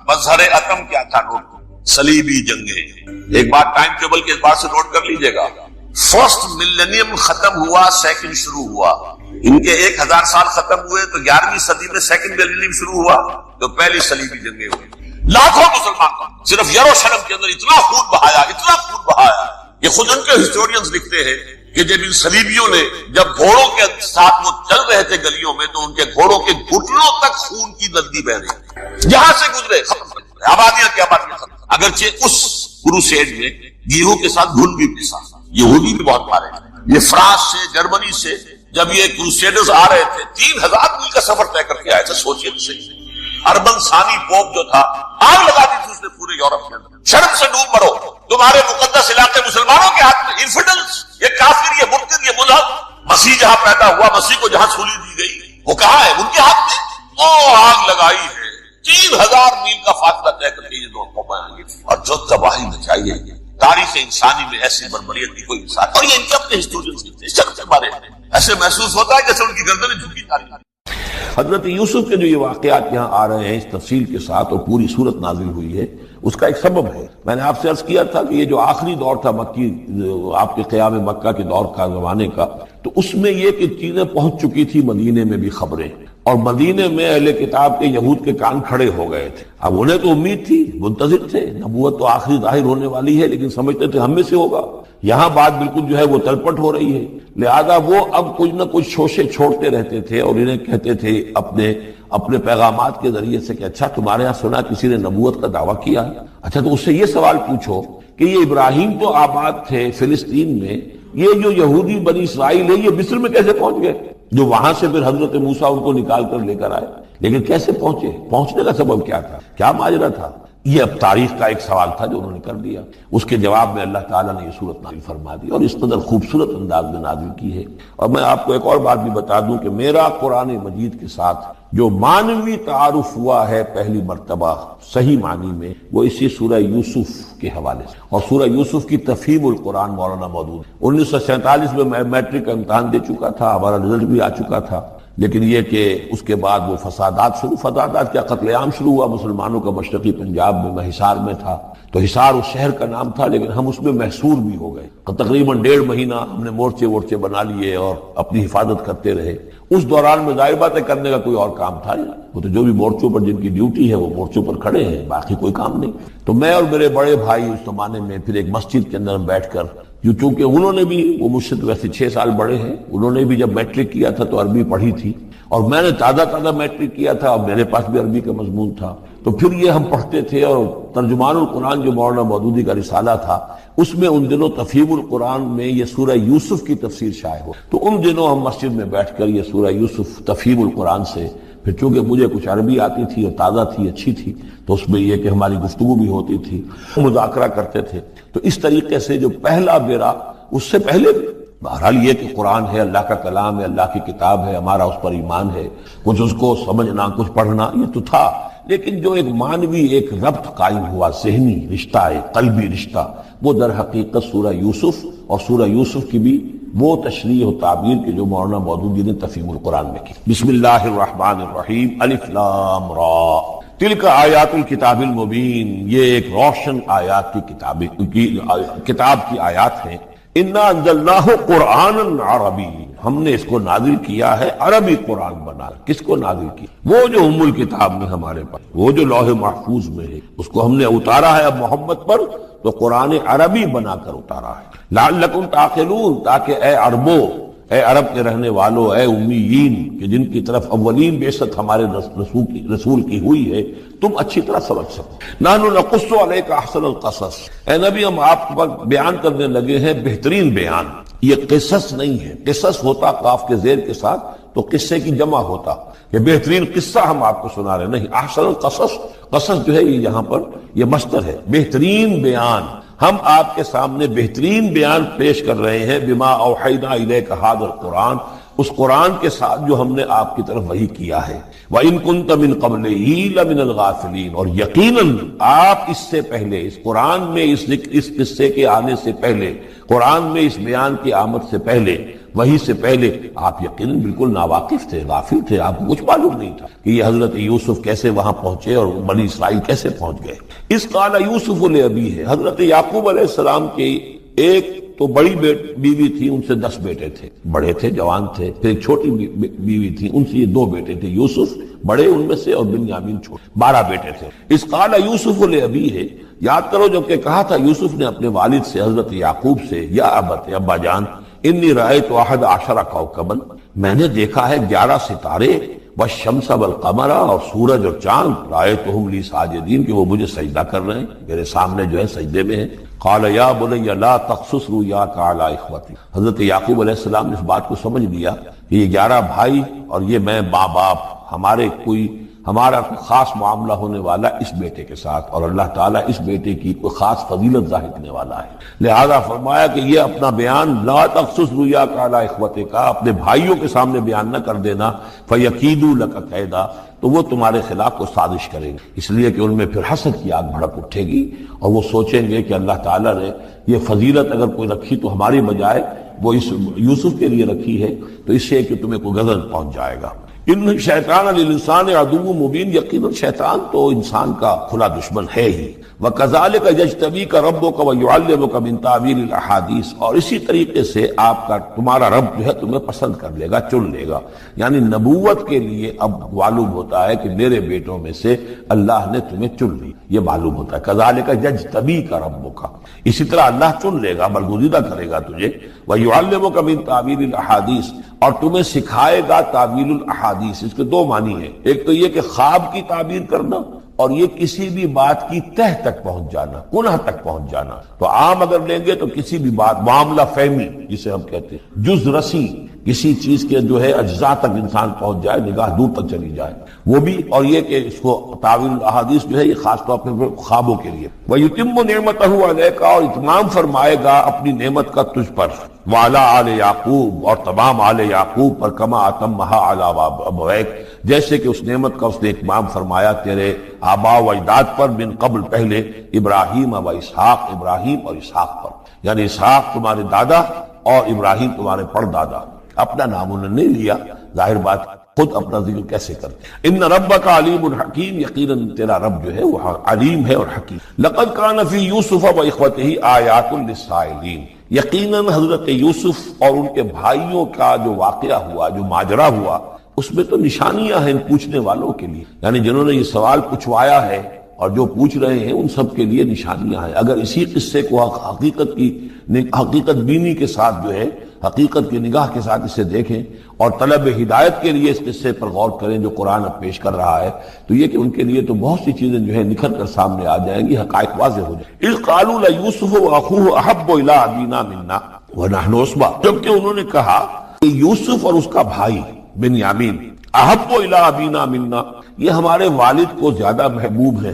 مظہر عتم کیا تھا؟ نوٹ, صلیبی جنگیں. ایک بات ٹائم ٹیبل کے اعتبار سے نوٹ کر لیجئے گا, فرسٹ ملینیم ختم ہوا, سیکنڈ شروع ہوا. ان کے 1000 سال ختم ہوئے تو 11ویں صدی میں سیکنڈ ملینیم شروع ہوا, تو پہلی صلیبی جنگیں ہوئی. لاکھوں مسلمان صرف یروشلم کے اندر اتنا خون بہایا, اتنا خون بہایا. یہ خود ان کے ہسٹورینز لکھتے ہیں کہ جب ان صلیبیوں نے جب گھوڑوں کے ساتھ وہ چل رہے تھے گلیوں میں, تو ان کے گھوڑوں کے گھٹنوں تک خون کی ندی بہ رہی, جہاں سے گزرے ختم کر دیا, آبادیاں کی آبادیاں ختم. اگرچہ اس کروسیڈ میں گیہوں کے ساتھ گھن بھی پسا, یہودی بھی بہت مارے. یہ فرانس سے, جرمنی سے جب یہ کروسیڈرز آ رہے تھے, 3000 میل کا سفر طے کر کے آئے تھے. سوچیے سے اربن ثانی پوپ جو تھا, آگ لگا دی تھی اس نے پورے یورپ کے اندر. شرم سے ڈوب مرو, تمہارے مقدس علاقے مسلمانوں کے ہاتھ میں. انفیڈلز, یہ کافر, یہ مرتد, یہ ملحد. مسیح جہاں پیدا ہوا, مسیح کو جہاں سولی دی گئی, وہ کہاں ہے؟ ان کے ہاتھ میں. وہ آگ لگائی ہے, 3000 میل کا فاصلہ طے کر کے یہ دو قومیں آئی, اور جو تباہی مچائی ہے تاریخ انسانی میں ایسی بربریت کی کوئی مثال. اور یہ ان کے اپنے ہسٹورینز لکھتے ہیں. شک سے بارے ایسے محسوس ہوتا ہے جیسے ان کی گردنیں جھکی جا رہی ہیں. حضرت یوسف کے جو یہ واقعات یہاں آ رہے ہیں اس تفصیل کے ساتھ, اور پوری صورت نازل ہوئی ہے, اس کا ایک سبب ہے. میں نے آپ سے عرض کیا تھا کہ یہ جو آخری دور تھا مکی, آپ کے قیام مکہ کے دور کا, زمانے کا, تو اس میں یہ کہ چیزیں پہنچ چکی تھی مدینے میں بھی خبریں, اور مدینے میں اہل کتاب کے یہود کے کان کھڑے ہو گئے تھے. اب انہیں تو امید تھی, منتظر تھے, نبوت تو آخری ظاہر ہونے والی ہے, لیکن سمجھتے تھے ہم میں سے ہوگا. یہاں بات بالکل جو ہے وہ تلپٹ ہو رہی ہے, لہذا وہ اب کچھ نہ کچھ شوشے چھوڑتے رہتے تھے, اور انہیں کہتے تھے اپنے پیغامات کے ذریعے سے کہ اچھا تمہارے ہاں سنا کسی نے نبوت کا دعویٰ کیا. اچھا تو اس سے یہ سوال پوچھو کہ یہ ابراہیم تو آباد تھے فلسطین میں, یہ جو یہودی بنی اسرائیل ہے یہ مصر میں کیسے پہنچ گئے؟ جو وہاں سے پھر حضرت موسیٰ ان کو نکال کر لے کر آئے, لیکن کیسے پہنچے؟ پہنچنے کا سبب کیا تھا, کیا ماجرا تھا؟ یہ اب تاریخ کا ایک سوال تھا جو انہوں نے کر دیا. اس کے جواب میں اللہ تعالیٰ نے یہ صورت نازل فرما دی, اور اس قدر خوبصورت انداز میں نازل کی ہے. اور میں آپ کو ایک اور بات بھی بتا دوں کہ میرا قرآن مجید کے ساتھ جو معنوی تعارف ہوا ہے پہلی مرتبہ صحیح معنی میں, وہ اسی سورہ یوسف کے حوالے سے. اور سورہ یوسف کی تفہیم القرآن مولانا مودود 1947 میں میں میٹرک کا امتحان دے چکا تھا, ہمارا رزلٹ بھی آ چکا تھا, لیکن یہ کہ اس کے بعد وہ فسادات کیا قتل عام شروع ہوا مسلمانوں کا مشرقی پنجاب میں. میں حصار میں تھا, تو حصار اس شہر کا نام تھا, لیکن ہم اس میں محصور بھی ہو گئے. تقریباً 1.5 مہینہ ہم نے مورچے بنا لیے اور اپنی حفاظت کرتے رہے. اس دوران میں ظاہر بات ہے کرنے کا کوئی اور کام تھا نہیں, وہ تو جو بھی مورچوں پر جن کی ڈیوٹی ہے وہ مورچوں پر کھڑے ہیں, باقی کوئی کام نہیں. تو میں اور میرے بڑے بھائی اس زمانے میں پھر ایک مسجد کے اندر بیٹھ کر, چونکہ انہوں نے بھی, وہ مجھ سے ویسے 6 سال بڑے ہیں, انہوں نے بھی جب میٹرک کیا تھا تو عربی پڑھی تھی, اور میں نے تازہ میٹرک کیا تھا, اور میرے پاس بھی عربی کا مضمون تھا. تو پھر یہ ہم پڑھتے تھے, اور ترجمان القرآن جو مولانا مودودی کا رسالہ تھا اس میں ان دنوں تفہیم القرآن میں یہ سورہ یوسف کی تفسیر شائع ہو. تو ان دنوں ہم مسجد میں بیٹھ کر یہ سورہ یوسف تفہیم القرآن سے, پھر چونکہ مجھے کچھ عربی آتی تھی اور تازہ تھی, اچھی تھی, تو اس میں یہ کہ ہماری گفتگو بھی ہوتی تھی, مذاکرہ کرتے تھے. تو اس طریقے سے جو پہلا بیرا, اس سے پہلے بہرحال یہ کہ قرآن ہے، اللہ کا کلام ہے، اللہ کی کتاب ہے، ہمارا اس پر ایمان ہے، کچھ اس کو سمجھنا، کچھ پڑھنا، یہ تو تھا، لیکن جو ایک مانوی ایک ربط قائم ہوا، ذہنی رشتہ ہے، قلبی رشتہ، وہ در حقیقت سورہ یوسف اور سورہ یوسف کی بھی وہ تشریح و تعبیر کے جو مولانا مودودی نے تفہیم القرآن میں کی۔ بسم اللہ الرحمن الرحیم، الف لام را، تلک آیات الکتاب المبین، یہ ایک روشن آیات کی کتاب کی آیات ہیں۔ انا انزلناہ قرآنا عربی، ہم نے اس کو نازل کیا ہے عربی قرآن بنا۔ کس کو نازل کیا؟ وہ جو ام الکتاب میں ہمارے پاس، وہ جو لوح محفوظ میں ہے، اس کو ہم نے اتارا ہے اب محمد پر، تو قرآن عربی بنا کر اتارا ہے۔ لعلکم تعقلون، تاکہ اے عربو، اے عرب کے رہنے والوں، اے امیین کہ جن کی طرف اولین بعثت ہمارے رسول کی ہوئی ہے، تم اچھی طرح سمجھ سکو۔ نحن نقص علیک احسن القصص، اے نبی ہم آپ پر بیان کرنے لگے ہیں بہترین بیان۔ یہ قصص نہیں ہے، قصص ہوتا قاف کے زیر کے ساتھ تو قصے کی جمع ہوتا، کہ بہترین قصہ ہم آپ کو سنا رہے، نہیں، احسن القصص، قصص جو ہے یہ یہاں پر یہ مصدر ہے، بہترین بیان، ہم آپ کے سامنے بہترین بیان پیش کر رہے ہیں، بما اوحینا الیک ھذا القرآن، اس قرآن کے ساتھ جو ہم نے آپ کی طرف وحی کیا ہے۔ وَإِن كُنتَ مِن قَبْلِهِ لَمِنَ الْغَافِلِينَ، اور یقیناً آپ اس سے پہلے، اس قرآن میں اس قصے کے آنے سے پہلے، قرآن میں اس بیان کی آمد سے پہلے، وحی سے پہلے آپ یقیناً بالکل ناواقف تھے، غافل تھے، آپ کو کچھ معلوم نہیں تھا کہ یہ حضرت یوسف کیسے وہاں پہنچے اور بنی اسرائیل کیسے پہنچ گئے۔ اس قال یوسف لأبیہ، حضرت یعقوب علیہ السلام کی ایک تو بڑی بیوی تھی، ان سے 10 بیٹے تھے، بڑے تھے، جوان تھے، پھر ایک چھوٹی بیوی تھی، ان سے یہ 2 بیٹے تھے، یوسف بڑے ان میں سے اور بنیامین چھوٹے، 12 بیٹے تھے۔ اس قال یوسف لأبیہ، یاد کرو جب کہ کہا تھا یوسف نے اپنے والد سے، حضرت یعقوب سے، یا ابت، ابا جان، انی رأیت 11 کوکبا، میں نے دیکھا ہے 11 ستارے، والشمس والقمر، اور سورج اور چاند، رأیتہم لی ساجدین، کہ وہ مجھے سجدہ کر رہے ہیں، میرے سامنے جو ہے سجدے میں ہیں۔ قال یا بنی لا تقصص رؤیاک علی اخوتی، حضرت یعقوب علیہ السلام نے اس بات کو سمجھ لیا کہ یہ 11 بھائی اور یہ میں ماں باپ، ہمارا کوئی خاص معاملہ ہونے والا اس بیٹے کے ساتھ، اور اللہ تعالیٰ اس بیٹے کی کوئی خاص فضیلت ظاہر کرنے والا ہے، لہذا فرمایا کہ یہ اپنا بیان لا تقصص رؤیاک علی اخوتک، اپنے بھائیوں کے سامنے بیان نہ کر دینا، فیکیدوا لک کیدا، تو وہ تمہارے خلاف کو سازش کریں گے، اس لیے کہ ان میں پھر حسد کی آگ بھڑک اٹھے گی، اور وہ سوچیں گے کہ اللہ تعالیٰ نے یہ فضیلت اگر کوئی رکھی تو ہماری بجائے وہ اس یوسف کے لیے رکھی ہے، تو اس سے کہ تمہیں کوئی غضب پہنچ جائے گا۔ ان شیطان للانسان عدو مبین، یقیناً شیطان تو انسان کا کھلا دشمن ہے ہی۔ وَكَذَلِكَ يَجْتَبِيكَ رَبُّكَ وَيُعَلِّمُكَ مِن تَأْوِيلِ الْأَحَادِيثِ، اور اسی طریقے سے تمہارا رب جو ہے تمہیں پسند کر لے گا، چن لے گا، یعنی نبوت کے لیے اب معلوم ہوتا ہے کہ میرے بیٹوں میں سے اللہ نے تمہیں چن لی، یہ معلوم ہوتا ہے۔ كَذَلِكَ يَجْتَبِيكَ رَبُّكَ، اسی طرح اللہ چن لے گا، برگزیدہ کرے گا تجھے۔ وَيُعَلِّمُكَ مِن تَأْوِيلِ الْأَحَادِيثِ، اور تمہیں سکھائے گا تعویل الاحادیث، اس کے 2 معنی ہیں، ایک تو یہ کہ خواب کی تعبیر کرنا، اور یہ کسی بھی بات کی تہ تک پہنچ جانا، کنہ تک پہنچ جانا۔ تو عام اگر لیں گے تو کسی بھی بات، معاملہ فہمی جسے ہم کہتے ہیں، جز رسی، کسی چیز کے جو ہے اجزاء تک انسان پہنچ جائے، نگاہ دور تک چلی جائے، وہ بھی، اور یہ کہ اس کو تعویل الاحادیث جو ہے یہ خاص طور پر خوابوں کے لیے۔ وَيُتِمُّ نِعْمَتَهُ عَلَيْكَ، اور اتمام فرمائے گا اپنی نعمت کا تجھ پر، وَعَلَىٰ آلِ یعقوب، اور تمام آل یعقوب پر، کما اتمها علی ابویک، جیسے کہ اس نعمت کا اس نے اتمام فرمایا تیرے آباء و اجداد پر، من قبل پہلے، ابراہیم و اسحاق، ابراہیم اور اسحاق پر، یعنی اسحاق تمہارے دادا اور ابراہیم تمہارے پردادا، اپنا نام انہوں نے نہیں لیا، ظاہر بات خود اپنا ذکر کیسے کرتے۔ ان ربک علیم حکیم، یقیناً تیرا رب جو ہے وہ علیم ہے اور حکیم۔ لقد کان فی یوسف و اخوتہ آیات للسائلین، یقیناً حضرت یوسف اور ان کے بھائیوں کا جو واقعہ ہوا، جو ماجرا ہوا، اس میں تو نشانیاں ہیں ان پوچھنے والوں کے لیے، یعنی جنہوں نے یہ سوال پوچھوایا ہے اور جو پوچھ رہے ہیں ان سب کے لیے نشانیاں ہیں۔ اگر اسی قصے کو حقیقت بینی کے ساتھ جو ہے، حقیقت کی نگاہ کے ساتھ اسے دیکھیں اور طلب ہدایت کے لیے اس قصے پر غور کریں جو قرآن اب پیش کر رہا ہے، تو یہ کہ ان کے لیے تو بہت سی چیزیں جو ہے نکھر کر سامنے آ جائیں گی، حقائق واضح ہو جائیں گے۔ اذ قالوا لیوسف واخوہ احب الی ابینا منا ونحن عصبہ، جبکہ انہوں نے کہا کہ یوسف اور اس کا بھائی بنیامین احب الی ابینا منا، یہ ہمارے والد کو زیادہ محبوب ہیں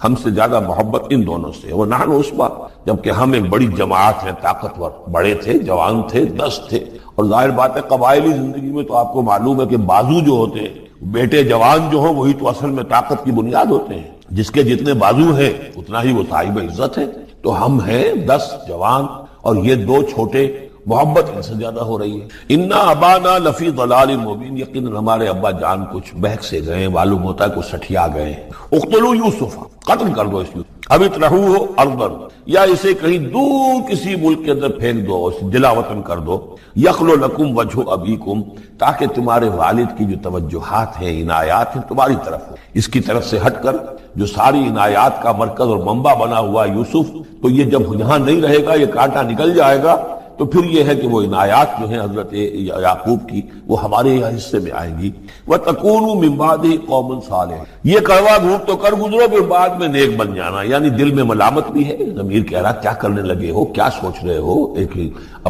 ہم سے زیادہ محبت ان دونوں سے، وہ نحن عصبہ، جبکہ ہم ایک بڑی جماعت ہیں، طاقتور، بڑے تھے، جوان تھے، 10 تھے۔ اور ظاہر بات ہے قبائلی زندگی میں تو آپ کو معلوم ہے کہ بازو جو ہوتے ہیں، بیٹے جوان جو ہوں وہی تو اصل میں طاقت کی بنیاد ہوتے ہیں، جس کے جتنے بازو ہیں اتنا ہی وہ صاحب عزت ہے۔ تو ہم ہیں 10 جوان اور یہ 2 چھوٹے، محبت ان سے زیادہ ہو رہی ہے۔ انا ابانا لفی ضلال مبین، یقیناً ہمارے ابا جان کچھ بہک سے گئے، معلوم ہوتا ہے کچھ سٹھیا گئے۔ اقتلوا یوسف، قتل کر دو اس یوسف، اب اطرحوہ ارضا، یا اسے کہیں دور کسی ملک کے اندر پھینک دو، اسے جلا وطن کر دو، یخلو لکم وجہ ابیکم، تاکہ تمہارے والد کی جو توجہات ہیں، عنایات ہیں، تمہاری طرف ہو، اس کی طرف سے ہٹ کر جو ساری عنایات کا مرکز اور منبع بنا ہوا یوسف، تو یہ جب یہاں نہیں رہے گا، یہ کانٹا نکل جائے گا، تو پھر یہ ہے کہ وہ عنایات جو ہیں حضرت یعقوب کی وہ ہمارے یہاں حصے میں آئیں گی۔ وَتَكُونُوا مِن بَعْدِهِ قَوْمٌ صَالِحٌ، یہ کڑوا دھوپ تو کر گزرو پھر بعد میں نیک بن جانا، یعنی دل میں ملامت بھی ہے، ضمیر کہہ رہا کیا کرنے لگے ہو، کیا سوچ رہے ہو، ایک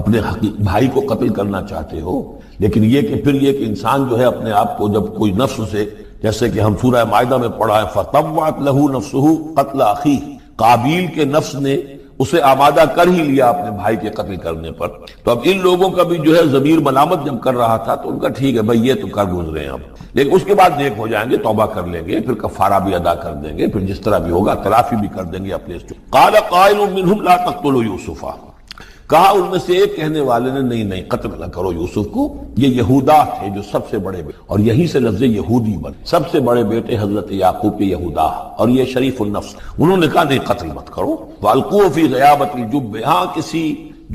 اپنے بھائی کو قتل کرنا چاہتے ہو۔ لیکن یہ کہ پھر یہ کہ انسان جو ہے اپنے آپ کو جب کوئی نفس سے، جیسے کہ ہم سورہ مائدہ میں پڑھا ہے فَطَوَّعَتْ لَهُ نَفْسُهُ قَتْلَ أَخِيهِ، قابیل کے نفس نے اسے آمادہ کر ہی لیا اپنے بھائی کے قتل کرنے پر۔ تو اب ان لوگوں کا بھی جو ہے ضمیر ملامت جب کر رہا تھا تو ان کا ٹھیک ہے بھائی یہ تو کر گزرے ہیں اب، لیکن اس کے بعد نیک ہو جائیں گے، توبہ کر لیں گے، پھر کفارہ بھی ادا کر دیں گے، پھر جس طرح بھی ہوگا تلافی بھی کر دیں گے اپنے اس۔ قال قائل منهم لا تقتلوا یوسف، کہا ان میں سے ایک کہنے والے نے نہیں قتل نہ کرو یوسف کو، یہ یہودا تھے جو سب سے بڑے بیٹے، اور یہیں سے لفظ یہودی بن، سب سے بڑے بیٹے حضرت یعقوب کے یہودا، اور یہ شریف النفس، انہوں نے کہا نہیں قتل مت کرو۔ وَأَلْقُوهُ فِي غَيَابَةِ الْجُبِّ، ہاں کسی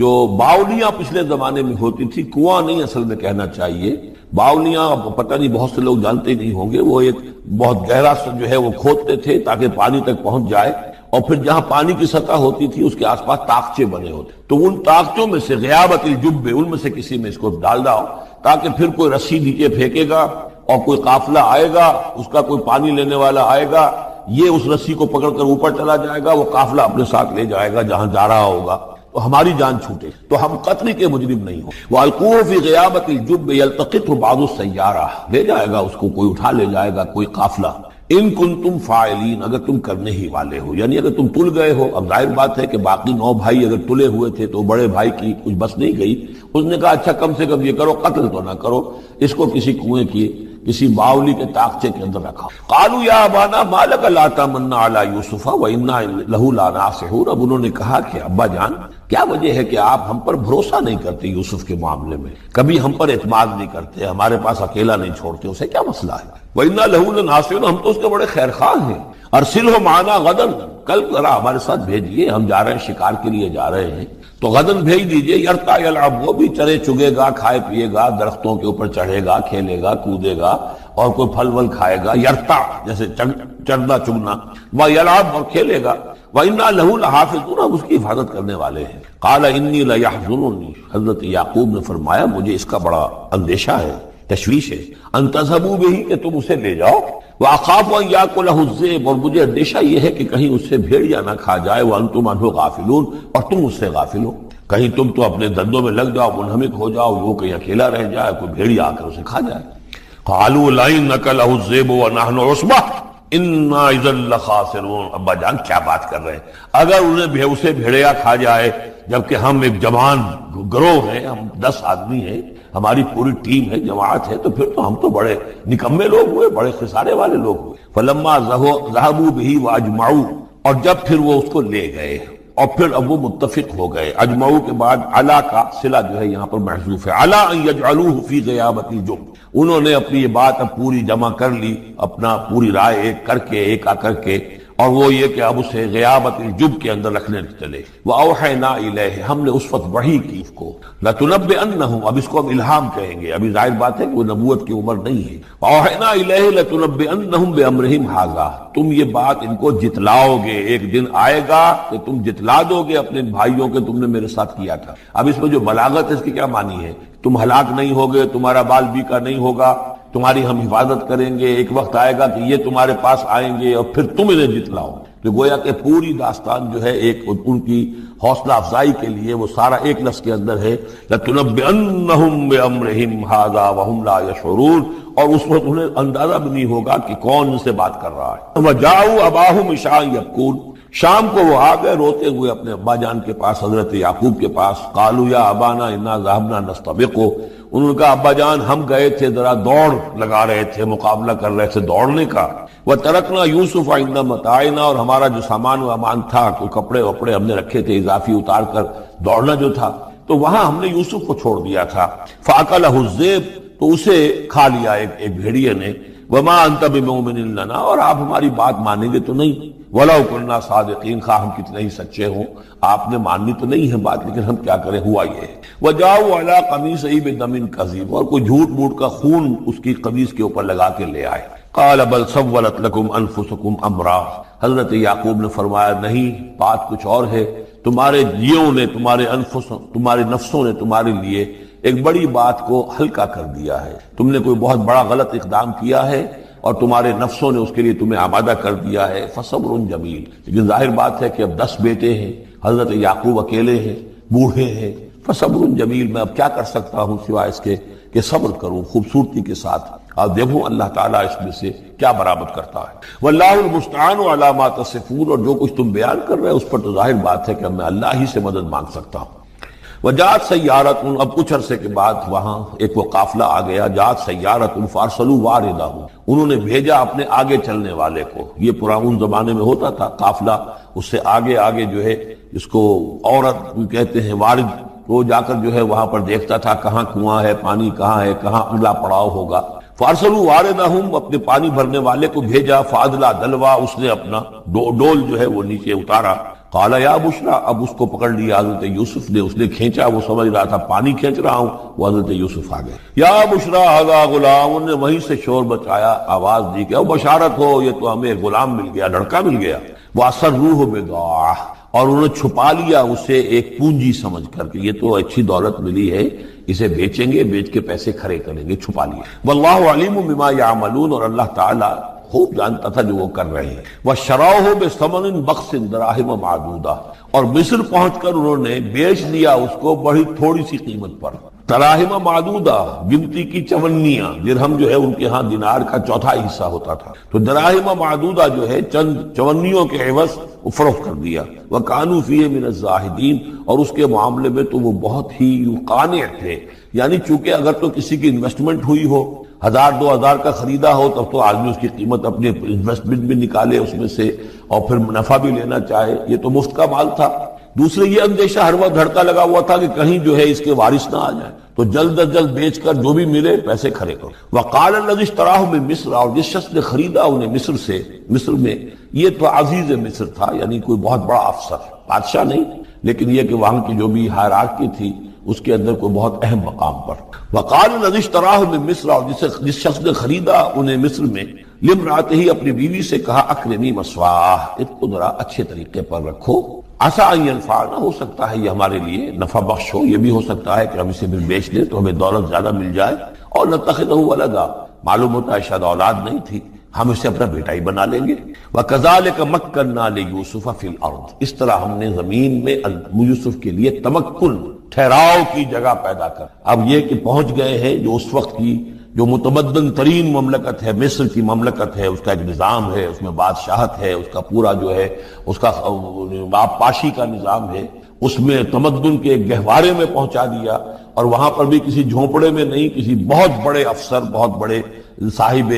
جو باولیاں پچھلے زمانے میں ہوتی تھی، کنواں نہیں اصل میں کہنا چاہیے، باولیاں پتہ نہیں بہت سے لوگ جانتے نہیں ہوں گے، وہ ایک بہت گہرا سا جو ہے وہ کھودتے تھے تاکہ پانی تک پہنچ جائے، اور پھر جہاں پانی کی سطح ہوتی تھی اس کے آس پاس طاقچے بنے ہوتے، تو ان طاقچوں میں سے غیابت الجب، ان میں سے کسی میں اس کو ڈال داؤ تاکہ پھر کوئی رسی نیچے پھینکے گا اور کوئی قافلہ آئے گا، اس کا کوئی پانی لینے والا آئے گا، یہ اس رسی کو پکڑ کر اوپر چلا جائے گا، وہ قافلہ اپنے ساتھ لے جائے گا جہاں جا رہا ہوگا، تو ہماری جان چھوٹے، تو ہم قتل کے مجرم نہیں ہوں۔ وَأَلْقُوهُ فِي غِيَابَةِ الْجُبِّ يَلْتَقِطْهُ بَعْضُ السَّيَّارَةِ، لے جائے گا اس کو، کوئی اٹھا لے جائے گا کوئی قافلہ۔ ان کنتم فاعلین، اگر تم کرنے ہی والے ہو، یعنی اگر تم تل گئے ہو۔ اب ظاہر بات ہے کہ باقی 9 بھائی اگر تلے ہوئے تھے تو بڑے بھائی کی کچھ بس نہیں گئی، اس نے کہا اچھا کم سے کم یہ کرو قتل تو نہ کرو، اس کو کسی کنویں کی کسی باولی کے طاقچے کے اندر رکھا۔ قالوا یا ابانا ما لک لا تمنا علی یوسف وانا لہ لناصحون، اب انہوں نے کہا کہ ابا جان کیا وجہ ہے کہ آپ ہم پر بھروسہ نہیں کرتے یوسف کے معاملے میں، کبھی ہم پر اعتماد نہیں کرتے، ہمارے پاس اکیلا نہیں چھوڑتے، اسے کیا مسئلہ ہے؟ وَإِنَّا لَهُ لَنَاصِحُونَ، ہم تو اس کے بڑے خیر خواہ ہیں۔ أَرْسِلْهُ مَعَنَا غَدًا، کل ذرا ہمارے ساتھ بھیجیے، ہم جا رہے ہیں شکار کے لیے جا رہے ہیں، تو غدن بھیج دیجئے، یرتع یلعب، وہ بھی چرے چگے گا، کھائے پیے گا، درختوں کے اوپر چڑھے گا، کھیلے گا، کودے گا، اور کوئی پھل ول کھائے گا، یرتع جیسے چڑھنا چگنا، وَیلعب، اور کھیلے گا، وَإِنَّا لَهُ لَحَافِظُونَ، ہم اس کی حفاظت کرنے والے ہیں۔ قَالَ إِنِّي لَيَحْزُنُنِي، حضرت یعقوب نے فرمایا مجھے اس کا بڑا اندیشہ ہے، تشویش ہے، ان تذهبوا به، کہ تم اسے لے جاؤ، وَأَخَافُ أَن يَأْكُلَهُ الذِّئْبُ، اور مجھے اندیشہ یہ ہے کہ کہیں اس سے بھیڑیا نہ کھا جائے، وَأَنتُمْ عَنْهُ غَافِلُونَ، اور تم اس سے غافل ہو، کہیں تم تو اپنے دندوں میں لگ جاؤ، منہمک ہو جاؤ، وہ کہیں اکیلا رہ جائے، کوئی بھیڑیا آ کر اسے کھا جائے۔ قَالُوا لَئِنَّكَ لَهُ الذِّئْبُ وَنَحْنُ عُصْبَةٌ اِنَّا إِذًا لَخَاسِرُونَ، ابا جان کیا بات کر رہے ہیں، اگر اسے بھیڑیا کھا جائے جبکہ ہم ایک جوان گروہ ہیں، ہم 10 آدمی ہیں، ہماری پوری ٹیم ہے، جماعت ہے، تو پھر تو ہم تو بڑے نکمے لوگ ہوئے، بڑے خسارے والے لوگ ہوئے۔ فَلَمَّا ذَهَبُوا بِهِ وَأَجْمَعُوا، اور جب پھر وہ اس کو لے گئے اور پھر اب وہ متفق ہو گئے، اجمعو کے بعد علا کا صلہ جو ہے یہاں پر محذوف ہے، علا ان یجعلوہ فی غیابۃ الجب، انہوں نے اپنی یہ بات اب پوری جمع کر لی، اپنا پوری رائے ایک کر کے، ایک آ کر کے، اور وہ یہ کہ اب اسے غیابت الجب کے اندر رکھنے چلے۔ وَأَوْحَيْنَا إِلَيْهِ، ہم نے اس وقت وحی کی اس کو، لَتُنَبِّئَنَّهُمْ، اب اس کو ہم الہام کہیں گے، ابھی ظاہر بات ہے کہ وہ نبوت کی عمر نہیں ہے۔ وَأَوْحَيْنَا إِلَيْهِ لَتُنَبِّئَنَّهُمْ بِأَمْرِهِمْ هَذَا، تم یہ بات ان کو جتلاؤ گے، ایک دن آئے گا کہ تم جتلا دو گے اپنے بھائیوں کے تم نے میرے ساتھ کیا تھا۔ اب اس میں جو بلاغت ہے اس کی کیا معنی ہے؟ تم ہلاک نہیں ہوگے، تمہارا بال بیکا نہیں ہوگا، تمہاری ہم حفاظت کریں گے، ایک وقت آئے گا کہ یہ تمہارے پاس آئیں گے اور پھر تم انہیں جتلاؤ۔ تو گویا کہ پوری داستان جو ہے ایک ان کی حوصلہ افزائی کے لیے وہ سارا ایک لفظ کے اندر ہے، لَتُنَبِّئَنَّهُمْ بِأَمْرِهِمْ هَذَا وَهُمْ لَا يَشْعُرُونَ، اور اس وقت انہیں اندازہ بھی نہیں ہوگا کہ کون ان سے بات کر رہا ہے۔ وَجَاءُوا أَبَاهُمْ عِشَاءً يَبْكُونَ، شام کو وہ آ گئے روتے ہوئے اپنے ابا جان کے پاس، حضرت یعقوب کے پاس۔ قالوا یا ابانا انا ذهبنا نستبق، انہوں نے کہا ابا جان ہم گئے تھے ذرا دوڑ لگا رہے تھے، مقابلہ کر رہے تھے دوڑنے کا۔ وَتَرَكْنَا يُوسُفَ عِندَ مَتَاعِنَا، اور ہمارا جو سامان وامان تھا، کوئی کپڑے وپڑے ہم نے رکھے تھے اضافی اتار کر، دوڑنا جو تھا تو وہاں ہم نے یوسف کو چھوڑ دیا تھا۔ فَأَكَلَهُ الذِّئْبُ، تو اسے کھا لیا ایک بھیڑیے نے۔ وَمَا أَنْتَ بِمُؤْمِنٍ لَنَا، اور آپ ہماری بات مانیں گے تو نہیں۔ وَلَوْ كُنَّا صَادِقِينَ، خواہ ہم کتنے ہی سچے ہوں، آپ نے ماننی تو نہیں ہے بات، لیکن ہم کیا کریں، ہوا یہ ہے۔ وَجَاءُوا عَلَىٰ قَمِيصِهِ بِدَمٍ كَذِيبٍ، اور کوئی جھوٹ موٹ کا خون اس کی قمیص کے اوپر لگا کے لے آئے۔ قَالَ بَلْ سَوَّلَتْ لَكُمْ أَنفُسُكُمْ أَمْرًا، حضرت یعقوب نے فرمایا نہیں، بات کچھ اور ہے، تمہارے جیوں نے، تمہارے نفسوں نے تمہارے لیے ایک بڑی بات کو ہلکا کر دیا ہے، تم نے کوئی بہت بڑا غلط اقدام کیا ہے اور تمہارے نفسوں نے اس کے لیے تمہیں آمادہ کر دیا ہے۔ فصبر جمیل، لیکن ظاہر بات ہے کہ اب 10 بیٹے ہیں، حضرت یعقوب اکیلے ہیں، بوڑھے ہیں۔ فصبر جمیل، میں اب کیا کر سکتا ہوں سوائے اس کے کہ صبر کروں خوبصورتی کے ساتھ، اور دیکھوں اللہ تعالیٰ اس میں سے کیا برآمد کرتا ہے۔ واللہ المستعان علی ما تصفون، اور جو کچھ تم بیان کر رہے ہو اس پر تو ظاہر بات ہے کہ اب میں اللہ ہی سے مدد مانگ سکتا ہوں۔ وجاءت سیارۃ، اب کچھ عرصے کے بعد وہاں ایک وہ قافلہ آ گیا۔ جاءت سیارۃ فارسلوا واردہ، انہوں نے بھیجا اپنے آگے چلنے والے کو۔ یہ پرانے زمانے میں ہوتا تھا قافلہ، اس سے آگے آگے جو ہے اس کو عورت کہتے ہیں وارد، وہ جا کر جو ہے وہاں پر دیکھتا تھا کہاں کنواں ہے، پانی کہاں ہے، کہاں اگلا پڑاؤ ہوگا۔ فارسلوا واردہم، اپنے پانی بھرنے والے کو بھیجا۔ فادلا دلوا، اس نے اپنا ڈول جو ہے وہ نیچے اتارا۔ قال یا بشرا، اب اس کو پکڑ لیا حضرت یوسف نے، اس نے کھینچا، وہ سمجھ رہا تھا پانی کھینچ رہا ہوں، وہ حضرت یوسف آ گئے۔ یا بشرا ھذا غلام، انہوں نے وہیں سے شور بچایا، آواز دی کہ او بشارت ہو، یہ تو ہمیں غلام مل گیا، لڑکا مل گیا۔ واسروہ بضاعہ، اور انہوں نے چھپا لیا اسے ایک پونجی سمجھ کر کہ یہ تو اچھی دولت ملی ہے، اسے بیچیں گے، بیچ کے پیسے کھڑے کریں گے، چھپا لیا۔ واللہ علیم بما یعملون، اور اللہ تعالی خوب جانتا تھا جو وہ کر رہے ہیں۔ وَشَرَوْهُ بِثَمَنٍ بَخْسٍ دَرَاهِمَ مَعْدُودَةٍ، اور مصر پہنچ کر انہوں نے بیچ لیا اس کو بڑی تھوڑی سی قیمت پر۔ دراہم معدودہ، گنتی کی چونیاں، درہم جو ہے ان کے ہاں دینار کا چوتھائی حصہ ہوتا تھا، تو دراہم معدودہ جو ہے چند چونیوں کے عوض وہ فروخت کر دیا۔ وَكَانُوا فِيهِ مِنَ الزَّاهِدِينَ، اور اس کے معاملے میں تو وہ بہت ہی قانع تھے، یعنی چونکہ اگر تو کسی کی انویسٹمنٹ ہوئی ہو، 1000-2000 کا خریدا ہو، تب تو آدمی اس کی قیمت اپنی انویسٹمنٹ بھی نکالے اس میں سے اور پھر منافع بھی لینا چاہے، یہ تو مفت کا مال تھا۔ دوسرے یہ اندیشہ ہر وقت دھڑکا لگا ہوا تھا کہ کہیں جو ہے اس کے وارث نہ آ جائیں، تو جلد از جلد بیچ کر جو بھی ملے پیسے کھڑے کرو۔ وقال الذی اشتراہ من مصر، اور جس شخص نے خریدا انہیں مصر سے، مصر میں، یہ تو عزیز مصر تھا، یعنی کوئی بہت بڑا افسر، بادشاہ نہیں، لیکن یہ کہ وہاں کی جو بھی ہائرارکی تھی اس کے اندر کوئی بہت اہم مقام پر۔ وقال الذی اشتراہ من مصر، اور جس شخص نے خریدا انہیں مصر میں، لامرأتہ، اپنی بیوی سے کہا اکرمی مثواہ، اس کو ذرا اچھے طریقے پر رکھو، عسیٰ ان ینفعنا، ہو سکتا ہے یہ ہمارے لیے نفع بخش ہو، یہ بھی ہو سکتا ہے کہ ہم اسے پھر بیچ دیں تو ہمیں دولت زیادہ مل جائے، اور نتخذہ ولدا، معلوم ہوتا ہے شاید اولاد نہیں تھی، ہم اسے اپنا بیٹا ہی بنا لیں گے۔ وَكَذَلِكَ مَكَّنَّا لِيُوسُفَ فِي الْأَرْضِ، اس طرح ہم نے زمین میں یوسف کے لیے تمکن، ٹھہراؤ کی جگہ پیدا کر۔ اب یہ کہ پہنچ گئے ہیں جو اس وقت کی جو متمدن ترین مملکت ہے، مصر کی مملکت ہے، اس کا ایک نظام ہے، اس میں بادشاہت ہے، اس کا پورا جو ہے اس کا آبپاشی کا نظام ہے، اس میں تمدن کے ایک گہوارے میں پہنچا دیا، اور وہاں پر بھی کسی جھونپڑے میں نہیں، کسی بہت بڑے افسر، بہت بڑے صاحب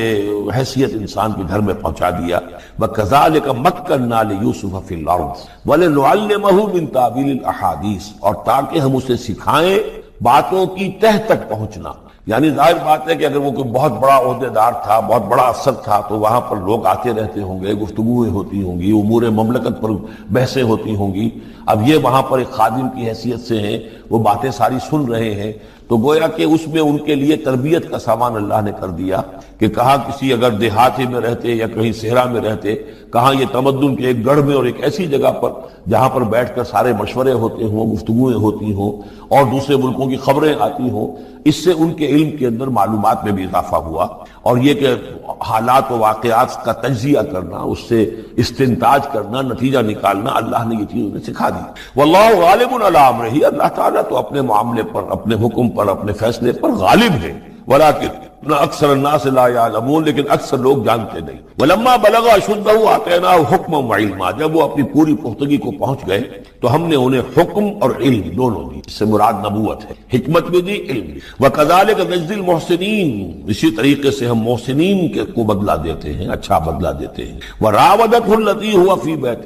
حیثیت انسان کے گھر میں پہنچا دیا۔ وَكَذَلِكَ مَكَّنَّا لِيُوسُفَ فِي الْأَرْضِ وَلِنُعَلِّمَهُ مِن تَأْوِيلِ الْأَحَادِيثِ، اور تاکہ ہم اسے سکھائیں باتوں کی تہ تک پہنچنا۔ یعنی ظاہر بات ہے کہ اگر وہ کوئی بہت بڑا عہدیدار تھا، بہت بڑا افسر تھا، تو وہاں پر لوگ آتے رہتے ہوں گے، گفتگویں ہوتی ہوں گی، امور مملکت پر بحثیں ہوتی ہوں گی۔ اب یہ وہاں پر ایک خادم کی حیثیت سے ہیں، وہ باتیں ساری سن رہے ہیں، تو گویا کہ اس میں ان کے لیے تربیت کا سامان اللہ نے کر دیا کہ کہاں کسی اگر دیہاتی میں رہتے یا کہیں صحرا میں رہتے، کہاں یہ تمدن کے ایک گڑھ میں اور ایک ایسی جگہ پر جہاں پر بیٹھ کر سارے مشورے ہوتے ہوں، گفتگویں ہوتی ہوں اور دوسرے ملکوں کی خبریں آتی ہوں، اس سے ان کے علم کے اندر معلومات میں بھی اضافہ ہوا، اور یہ کہ حالات و واقعات کا تجزیہ کرنا، اس سے استنتاج کرنا، نتیجہ نکالنا، اللہ نے یہ چیز انہیں سکھا دی۔ واللہ غالب علی امرہ، اللہ تعالیٰ تو اپنے معاملے پر، اپنے حکم پر، اپنے فیصلے پر غالب ہے۔ ولکن اکثر الناس لا یعلمون، لیکن اکثر لوگ جانتے نہیں۔ ولما بلغ اشدہ آتیناہ حکما وعلما، جب وہ اپنی پوری پختگی کو پہنچ گئے تو ہم نے انہیں حکم اور علم دونوں دی، اس سے مراد نبوت ہے، حکمت بھی دی، علم بھی۔ وکذالک نجزی المحسنین، اسی طریقے سے ہم محسنین کو بدلہ دیتے ہیں، اچھا بدلہ دیتے ہیں۔ وراودته التي هو في بيته،